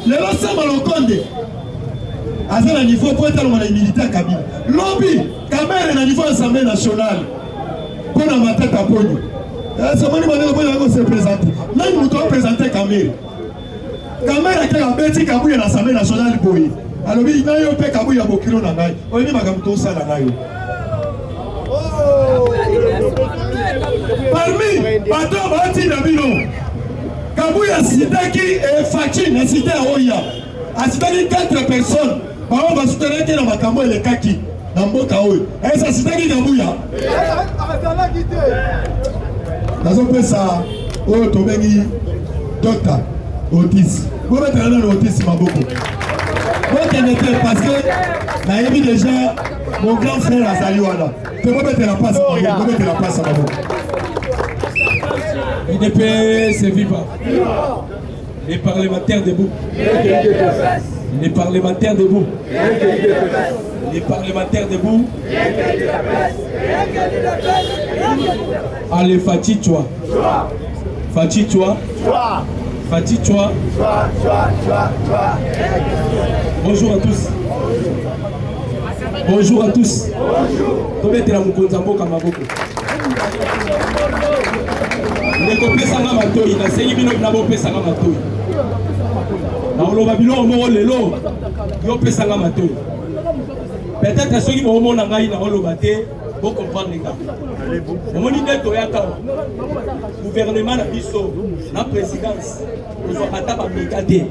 Les autres sont Malokonde. aza na niveau pour être na militaire Kabila lobby Kamere na niveau assemblée nationale pour na matata ponyo somoni bango pour se présenter nani muto présenter Kamere qui a bêti Kabuya na assemblée nationale boy alobi na yo pe Kabuya bokilo na ngai oyini makambo to sala na yo parmi bato bati na bino Kabuya sitaki et Fachi na cité Oya asitaki 4 personnes par va soutenir que na makambo le kaki na mboka oyo esa sitaki Kabuya nazo pesa oyo tobengi docteur Otis vous mettez dans Otis maboko parce que na yebi déjà mon grand frère azali wana te vous mettez la place à maboko IDPS c'est vivant. Les parlementaires debout. Les parlementaires debout. Les parlementaires debout. Allez, Fati, toi. Fati, toi. Fati, toi. Bonjour à tous. Bonjour à tous. Bonjour. Nekopesanga matoi na sengi bino na bopesanga matoi na oloba bino mo lelo yo pesanga matoi peut-être soki bo mona ngai na oloba te bo comprendre nga omoni neto ya ka gouvernement na biso na présidence nous ata ba mikate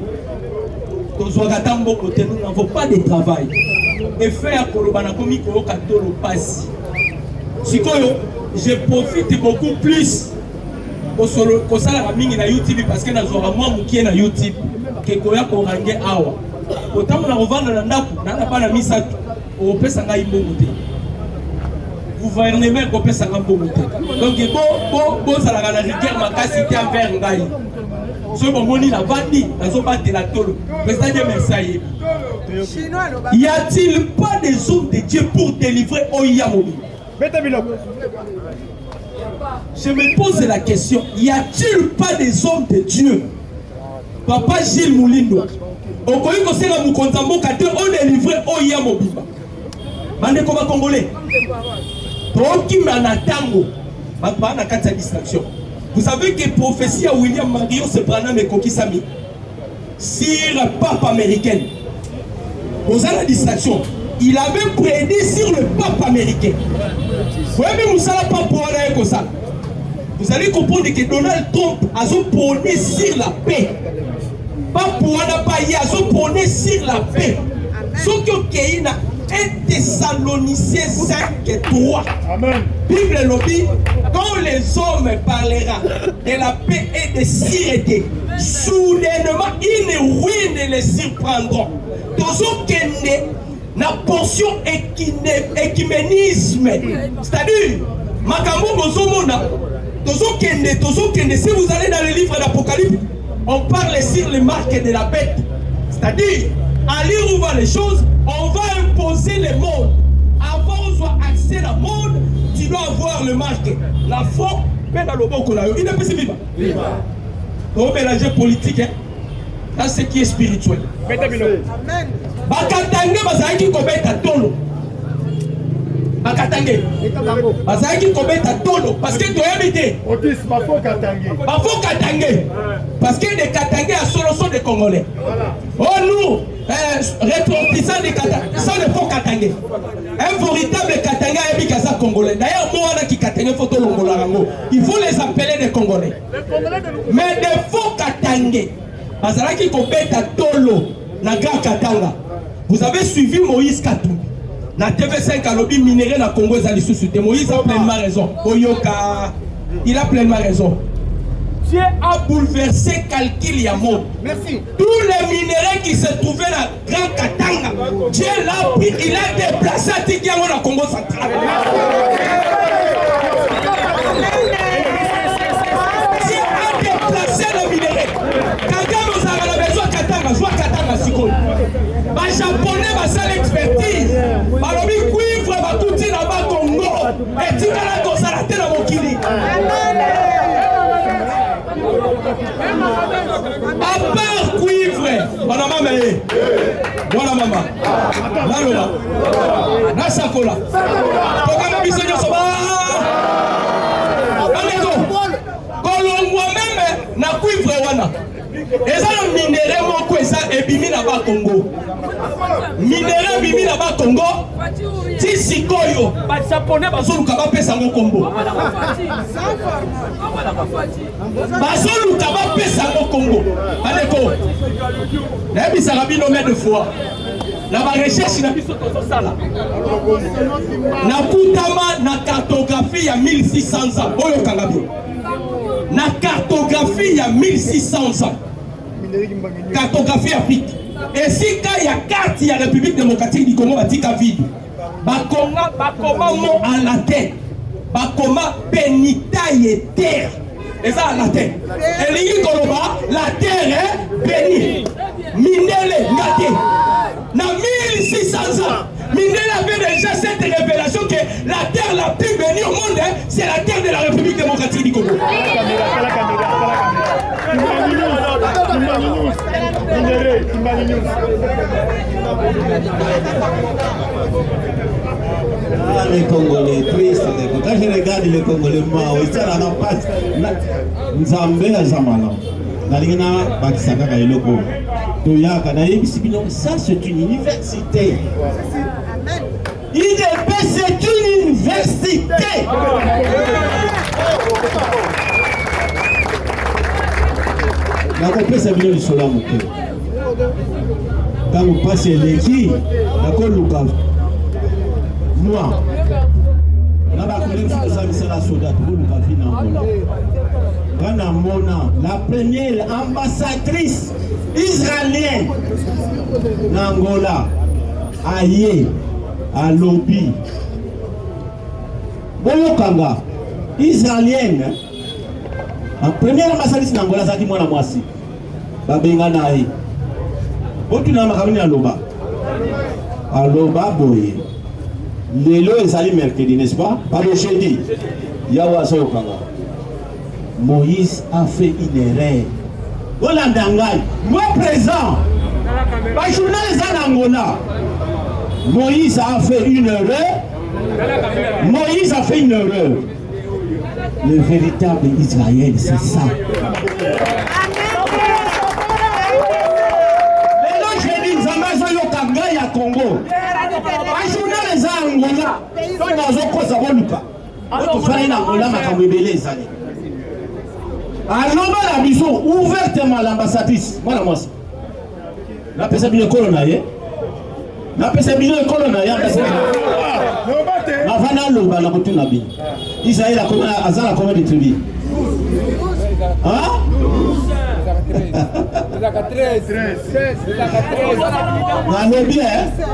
tozwa kata mboko te nous n'avons pas de travail et faire koloba na komi ko katolo pasi sikoyo je profite beaucoup plus ko sala mingi na YouTube parce que nazora moi mukie na YouTube ke koya ko range awa otamu na rovanda na ndaku na bana misatu o pesa ngai mbongo te gouvernement ko pesa ngai mbongo te donc bo sala na rigueur makasi te envers ngai so bomoni na vandi nazo batela tolo président de Versailles y a-t-il pas des hommes de Dieu pour délivrer Oya Mobi? Je me pose la question, y a-t-il pas des hommes de Dieu? Papa Gilles Moulindo, on connaît que c'est la Moukontambo qui a délivré Oya Mobimba. Mande comme Congolais. Donc, qui m'a natango, ma na kata distraction. Vous savez que prophétie à William Mario se prend mes Kokisami sur le pape américain. Vous avez la distraction. Il avait prédit sur le pape américain. Vous allez comprendre que Donald Trump a prôné sur la paix. Pas pour a prôné sur la paix. Ce que y a 1 Thessaloniciens 5:3. Bible lobby, quand les hommes parleront de la paix et de sûreté, soudainement une ruine les surprendront. La portion écuménisme, c'est-à-dire, Makambo Bozomona, si vous allez dans le livre d'Apocalypse, on parle sur les marques de la bête, c'est-à-dire, à lire où va les choses, on va imposer les modes. Avant qu'on soit accès à la mode, tu dois avoir le marque. La foi, mais dans le bon qu'on a eu, il est possible. Donc, mélanger politique, hein? Là, c'est qui est spirituel. Amen. Bakatange bazaki kobeta tolo. Bakatange bazaki kobeta tolo parce que doyabité. Otis bafo katange. Bafo katange. Parce que des katange à solo sont des Congolais. Oh nous, rétropissants des katange, sont des faux katange. Un véritable katange est bikaza Congolais. D'ailleurs moi on a qui katange photo longolango. Il faut les appeler des Congolais. Mais des faux katange. Bazaki kobeta tolo na grand katanga. Vous avez suivi Moïse Katumbi. Na TV5 a lobby minéré na Congo ezali sous-souté. Moïse a pleinement raison. Oyoka, il a pleinement raison. Dieu a bouleversé calcul ya monde. Merci. Tous les minéraux qui se trouvaient dans Grand Katanga, Dieu l'a pris, il a déplacé à Tikiango dans Congo central. Dieu a déplacé les minéraux. Quand nous avons besoin de Katanga, soit Katanga Siko. Les Japonais basent l'expertise. Balobi cuivre va tout dire là-bas Congo. Et tu vas la consalater dans mon kili. À part cuivre, on a même Voilà maman. Naloba. Nasakola. Tokana biso nyoso ba. Aleko. Kolongwa même na cuivre wana. Eza le minerai moko eza ebimi na ba Congo. Minerai ebimi na ba Congo. Ti sikoyo ba japonais bazoluka ba pesa ngo kombo. Bazoluka ba pesa ngo kombo. Aleko. Na bisaka bino mais de fois. Na ba recherche na biso tozo sala. Na kutama na cartographie ya 1600 ans. Oyo kangabi. Na cartographie il y a 1600 ans. Cartographie Afrique. Et si quand il y a carte, il y a la République démocratique du Congo, il y a vide. Bakoma mot à la terre. Bakoma pénitaille terre. Et ça à la terre. Et l'Ingi Koloba, la terre est bénie. Minele, Ngate. Dans 1600 ans, Minele avait déjà cette révélation que la terre la plus bénie au monde, c'est la terre de la République démocratique du Congo. Les Congolais tristes, quand je regarde les Congolais, moi, ça n'a pas Nzambe à Zamala. Nalina Bakisaka Kailoko. Ça c'est une université. IDP c'est une université. La compétition est venue du soleil. Quand vous passez l'équipe, d'accord, Lucas. Moi, la première ambassadrice israélienne d'Angola, Aye, à Lobi, Boyokanga, israélienne, en première ambassadrice d'Angola, ça dit moi la moitié. Babenga Nae. Botuna Makamini à Loba. À Loba Boye. Lelo ezali mercredi, n'est-ce pas? Pas le jeudi. Yawa Sokanga. Moïse a fait une erreur. Olandangai, moi présent. Pas journal Angola. Moïse a fait une erreur. Moïse a fait une erreur. Le véritable Israël, c'est ça. Lelo jeudi, Zamazo Yokanga ya Congo. Pas journal Angola. Donc dans un cause à Voluka. On fait un Angola Makamebele Zali. Alors, la mission ouvertement l'ambassadrice. Moi, la moisse. La personne bien colonnaire. La personne bien colonnaire. La vana loba la botu nabi. Israël a combien de tribus? Hein?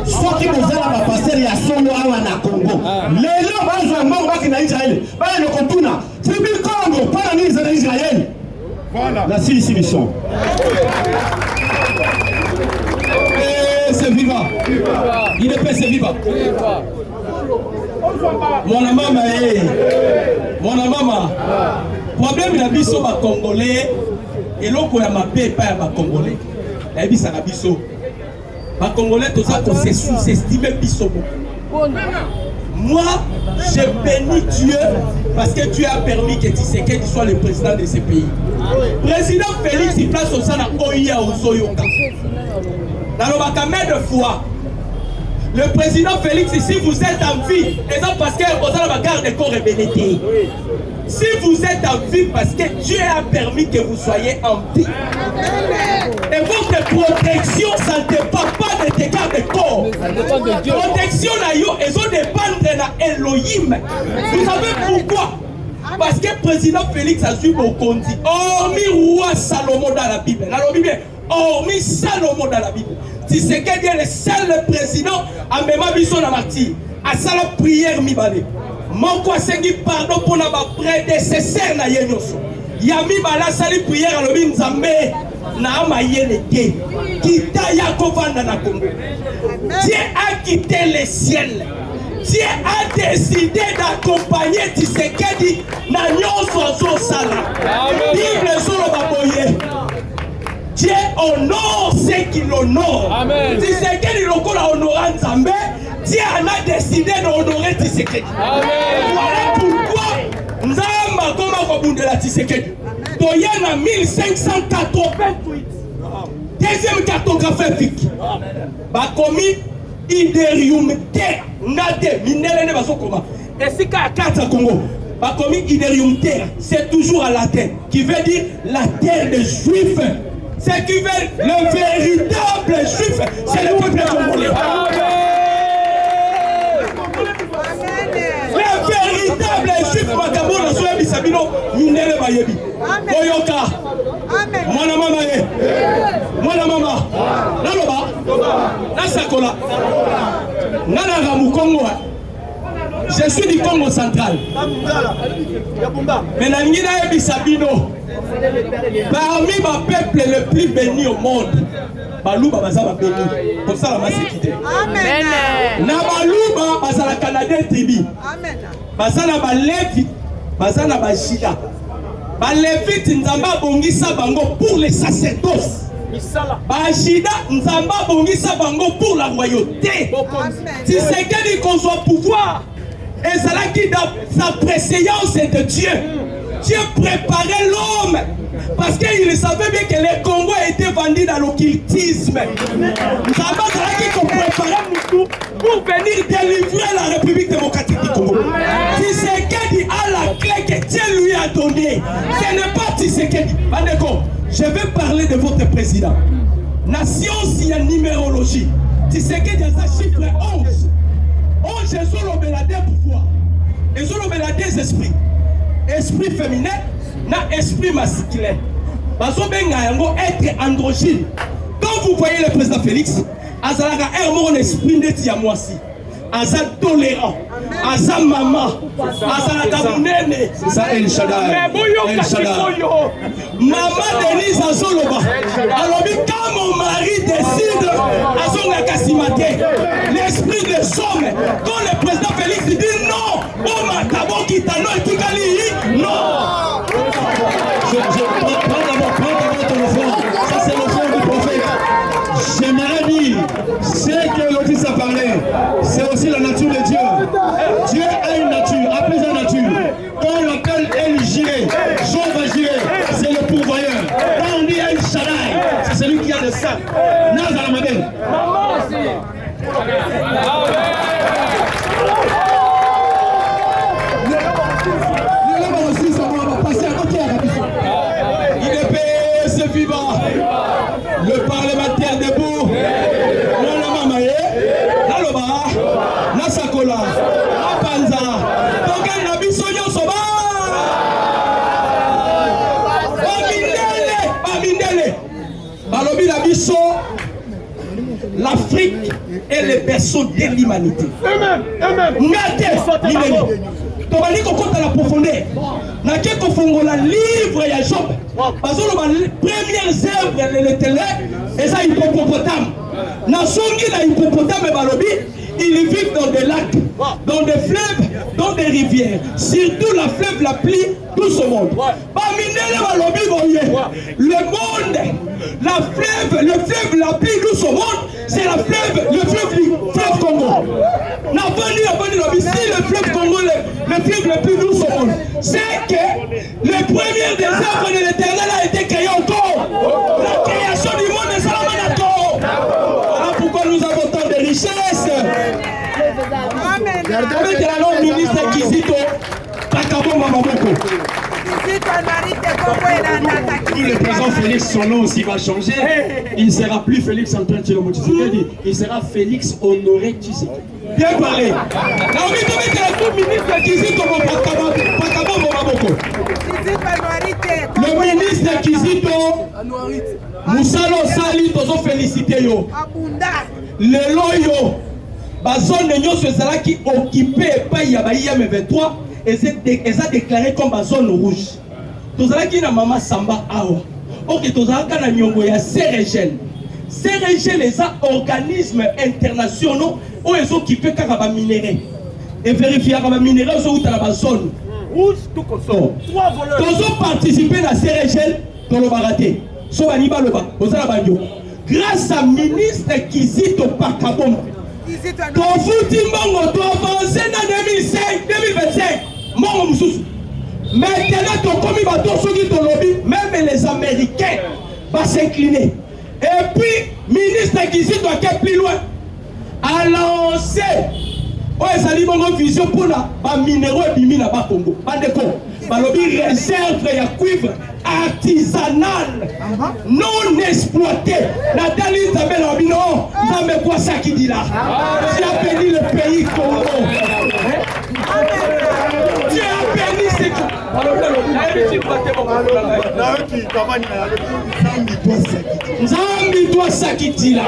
Soit qui nous a la passer à Solo à Congo. Les gens vont en Israël. Le Kotuna. Tribu Congo, pas la mise en Israël. Voilà. La solution. C'est vivant. Il est pas c'est vivant. Mon maman, mon maman. Problème la biso ba Congolais. Et l'on a ma paix pas à Congolais. La vie ça la biso. Ba Congolais tout ça qu'on s'est sous-estimé biso. Moi, je bénis Dieu parce que Dieu a permis que Tshisekedi soit le président de ce pays. Président Félix, il place au sein de Oya ou Soyoka. Dans le makamé de foi, le président Félix, si vous êtes en vie, c'est parce que vous avez la garde de corps et bénédicté. Si vous êtes en vie, parce que Dieu a permis que vous soyez en vie. Et votre protection, ça ne dépend pas de tes gardes de corps. Protection, elles ont dépendre de Elohim. Vous savez pourquoi? Parce que le président Félix a su mon compte. Hormis roi Salomon dans la Bible. Dans la Bible, hormis Salomon dans la Bible. Si c'est quelqu'un le seul président à même mission dans martyr. À ça la prière mi balé. Mon quoi c'est qui pardon pour la prédécesseur na yenyoso. Yami bala sali prière à l'obin Nzambe na amayele ke. Kita yakovanda na Congo. Dieu a quitté le ciel. Dieu a décidé d'accompagner Tshisekedi na nyonso zo sala. Bible solo baboye. Dieu honore ceux qui l'honorent. Tshisekedi lokola honorant Nzambe, Dieu en a décidé d'honorer Tshisekedi. Voilà pourquoi Nzamba koma kobundela Tshisekedi. Toyena 1588. Deuxième cartographie. Bakomi Iderium terre. Nade minele ne basokoma. Esika ya kata Congo. Bakomi Iderium terre. C'est toujours à latin qui veut dire la terre des Juifs. Ce qui veut le véritable Juif, c'est le peuple congolais. Le véritable Juif, Makambo, la soya bisabino, minele bayebi. Oyoka. Mwana mama ye. Mwana mama. Naloba. Nasakola. Nana Ramu Congo. Je suis du Congo central. Mais la Nina et Bisabino, parmi ma peuple le plus béni au monde, Balouba Bazaba béni. Comme ça, la masse est quittée. Amen. Na Balouba Bazala Canadien Tribi. Amen. Bazala Balevi, Bazala Bajida. Balevi Nzamba Bongisa Bango pour les sacerdoces. Bajida Nzamba Bongisa Bango pour la royauté. Tshisekedi qu'on soit pouvoir. Et c'est là qui dans sa préséance de Dieu. Dieu préparait l'homme. Parce qu'il savait bien que les Congo étaient vendus dans l'occultisme. Nous avons qui préparait tout pour venir délivrer la République démocratique du Congo. Tshisekedi a la clé que Dieu lui a donnée. Ce n'est pas Tshisekedi. Bandeko, je vais parler de votre président. Nation, s'il y a numérologie. Tshisekedi a sa chiffre 11. Oh, Jésus l'obéla des pouvoirs. Jésus l'obéla des esprits. Esprit féminin, na esprit masculin. Baso benga yango être androgyne. Quand vous voyez le président Félix, azalaka mon esprit neti ya mwasi. Aza tolérant. Aza maman. Azalaka munene. C'est ça El Shaddai. El Shaddai. Maman Denise Azoloba. Alors quand mon mari décide Azonga Kassimate, l'esprit des hommes, quand le président Félix dit non, oh ma tabo kitano et Tikali, non. Prends d'abord ton offrande. Ça c'est l'offrande du prophète. J'aimerais dire, ce que Lotis a parlé, c'est aussi la nature de Dieu. Dieu a une nature, a plusieurs natures. Quand on l'appelle El Jireh, Jean va Jireh, c'est le pourvoyeur. Quand on dit El Shaddai, c'est celui qui a le sang. Nazar Mabel. IDPS vivant, le parlementaire debout, Nana Mamaye, Naloba, Nasakola, Napanza, Token Nabisonyo Soba, Bamindele, Balobi Nabiso, l'Afrique est le berceau de l'humanité. Ngate, Limeli. Tobali kokota la profondeur. Na ke kofongola livre ya Job. Bazolo ba premières œuvres de l'Éternel et ça hippopotame. Na songi na hippopotame balobi, ils vivent dans des lacs, dans des fleuves, dans des rivières. Surtout la fleuve la plus douce au monde. Baminele balobi boye. Le monde, le fleuve la plus douce au monde, c'est le fleuve Congo. Na venu si le fleuve Congo, le fleuve le plus douce au monde, c'est que le premier des œuvres de l'Éternel a été créé encore. La création du monde est Salamanato. Voilà pourquoi nous avons tant de richesses. Avec la langue ministre Kizito, Takabo Mamaboko. Si le président Félix, son nom aussi va changer, il ne sera plus Félix Antoine Tshilombo Tshisekedi, il sera Félix Honoré Tshisekedi. Bien parlé. Naomi Tomé, le ministre Kizito Takabo Mamaboko. Le ministre Kizito Moussalo Sali, tozo félicité yo. Lelo yo. Bazone nyonso ezalaki occupé par Yabaïa M23 et ça déclaré comme zone rouge. Tozalaki na mama Samba awa. Ok, tozalaka na nyongo ya CRGL. CRGL les organismes internationaux où ils ont occupé kaka ba minéraux. Et vérifier kaka ba minéraux zo uta na ba zone rouge tout comme ça. Trois voleurs. Tozo participer na CRGL dans le baraté. so bani baloba ozala banyo grâce à ministre Kizito Pakabombe tofuti mbongo to avancé na 2025 mbongo mususu maintenant tokomi bato soki tolobi même les Américains va s'incliner et puis ministre Kizito a plus loin a lancé ezali bongo vision pour la minéraux ebimi na Congo bandeko balobi réserve ya cuivre artisanal non exploité la dali nzambe na bino nzambe kwa saki dila tu as béni le pays Congo tu as béni ce nzambi doit saki dila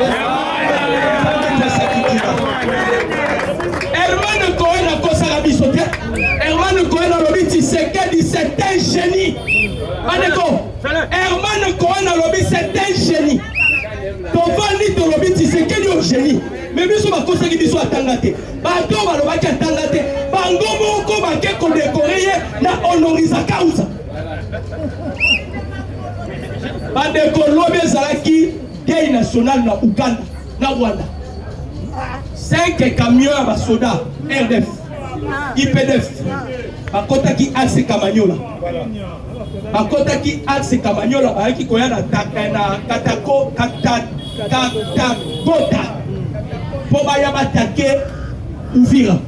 Herman Cohen a causé la bisote. Herman Cohen a lobby Tshisekedi, c'est un génie. Herman Cohen a lobby, c'est un génie. Ton vali de lobby Tshisekedi au génie. Mais biso ba causé biso atangate. Bato ba lobaki atangate. Bango moko ba ke ko décorer na honoriza cause. Bandeko lobby zalaki deuil national na Uganda, na Rwanda. 5 camions à soda, RDF, IPDF, à côté qui axe Kamanyola. À côté qui axe Kamanyola, à qui koya na Katako, Katakota, pour baya attaquer Uvira,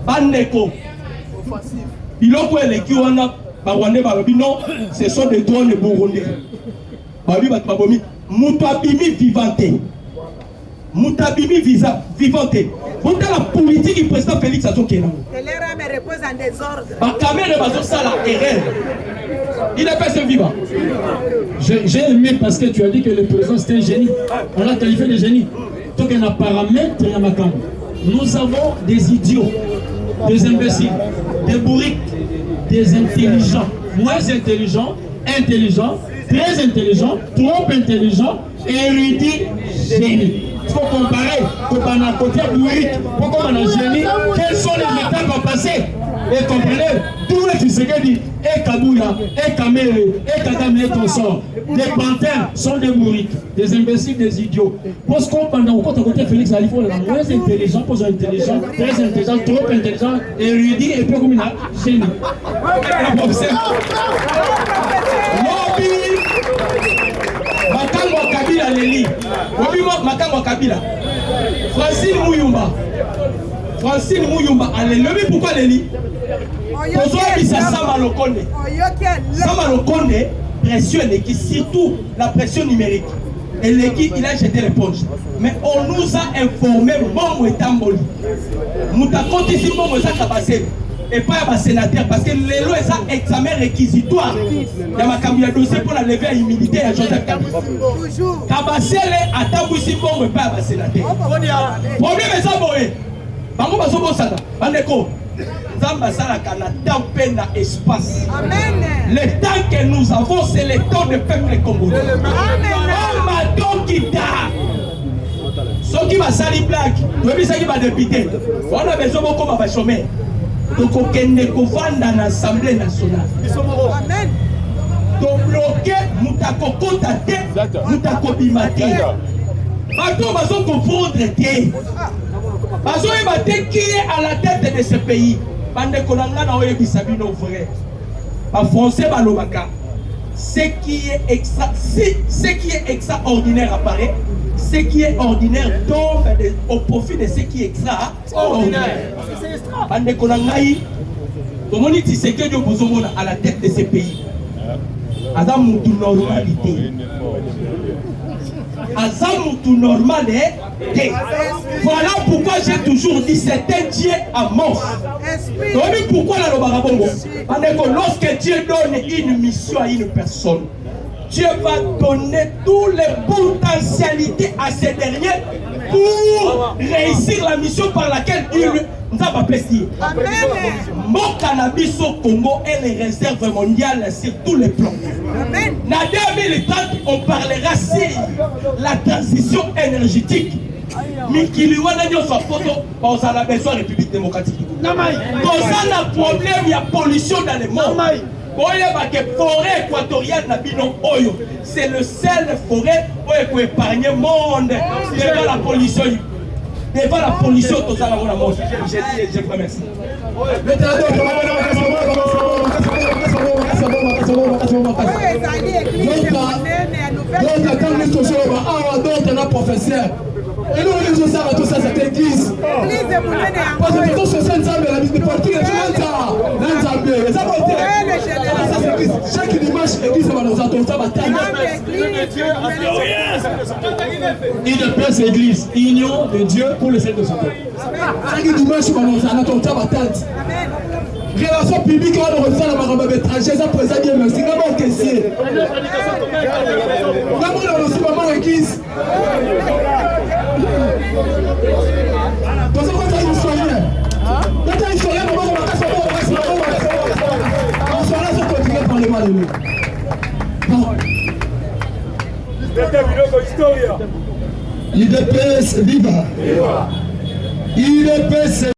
Bandeko. Biloko eleki wana Rwandais balobi non, ce sont des drones burundais. Babi babomi, mutabimi vivante. Moutabimi vivante. Vous la politique du président Félix Azokena. Me repose en désordre. Ma caméra va ça la erreur. Il est personne vivant. J'ai aimé parce que tu as dit que le président c'était un génie. On l'a qualifié de génie. Donc il y a un paramètre à ma caméra. Nous avons des idiots, des imbéciles, des bourriques, des intelligents, moins intelligents, intelligents, très intelligents, trop intelligents, érudits, génies. Il faut comparer pour un côté bourrique, pourquoi on a génie, quels sont les étapes passées. Et comprenez, tous les Tshisekedi, et Kabula, et Kamere, et Kagame et consorts, des panthères sont des bourriques, des imbéciles, des idiots. Parce qu'on pendant au côté Félix Alifo, il est moins intelligent, pas intelligent, très intelligent, trop intelligent, érudit, et puis comme il a génie. Makango Kabila Leli, Makango Kabila, Francine Mouyumba, allez, pourquoi Leli? Sama Lokonde, pression qui surtout la pression numérique. Et il a jeté l'éponge. Mais on nous a informé, Momo et Tamboli. Moutakoti si Momo et Kabasé. Et pas un sénateur, parce que les lois sont examen réquisitoire. Il y a un dossier pour la lever à l'humilité à Joseph Kabila. Kabasele a tabousi Momo et pas un sénateur. Problème est ça, Boé. Bango Basobo Sada, Bandeko. Espace. Amen. Le temps que nous avons, c'est le temps de peuple congolais. Ce qui va salir blague, qui va député, on a besoin de chômer. Donc, on a l'Assemblée nationale. Amen. Donc, bloquer, Moutako Tate, Moutako Bimate. Maintenant, on va comprendre qui est à la tête de ce pays. Bande Konanga na oye bisabino vrai. En français balobaka. Ce qui est extraordinaire apparaît, ce qui est ordinaire tombe au profit de ce qui est extraordinaire. Bande Konanga comment dit ce que Dieu vous à la tête de ce pays. Adam mutu normalité. Azam tout normal est. Voilà pourquoi j'ai toujours dit c'est un Dieu à mort. Donc pourquoi la Lobarabongo? Lorsque Dieu donne une mission à une personne, Dieu va donner toutes les potentialités à ces derniers pour réussir la mission par laquelle il nous a plaisir. Mon cannabis au Congo est les réserves mondiales sur tous les plans. En 2030, on parlera sur la transition énergétique. Mais qui lui a donné sa photo, on a besoin de la République démocratique du Congo. Quand on a un problème, il y a pollution dans le monde. boyeba que forêt équatoriale na bino oyo c'est le seul forêt oyo ko épargner monde devant la pollution. Devant la pollution tozala mona mo. Je vous remercie. Donc, quand nous sommes dans un professeur, et nous, nous sommes tous à cette église. Parce que nous sommes la mise de politique, chaque dimanche, l'église va nous attendre. UDPS Église, union de Dieu pour le ciel de son peuple. Chaque dimanche, on nous attend. Relation publique, on a reçu la maramba étrangère, ça présente bien, merci. Comment caissier? Comment on a reçu maman l'église? Parce que quand tu as une soirée, maman, on va casser en soirée, ça continue par le mal de nous. UDPS viva! UDPS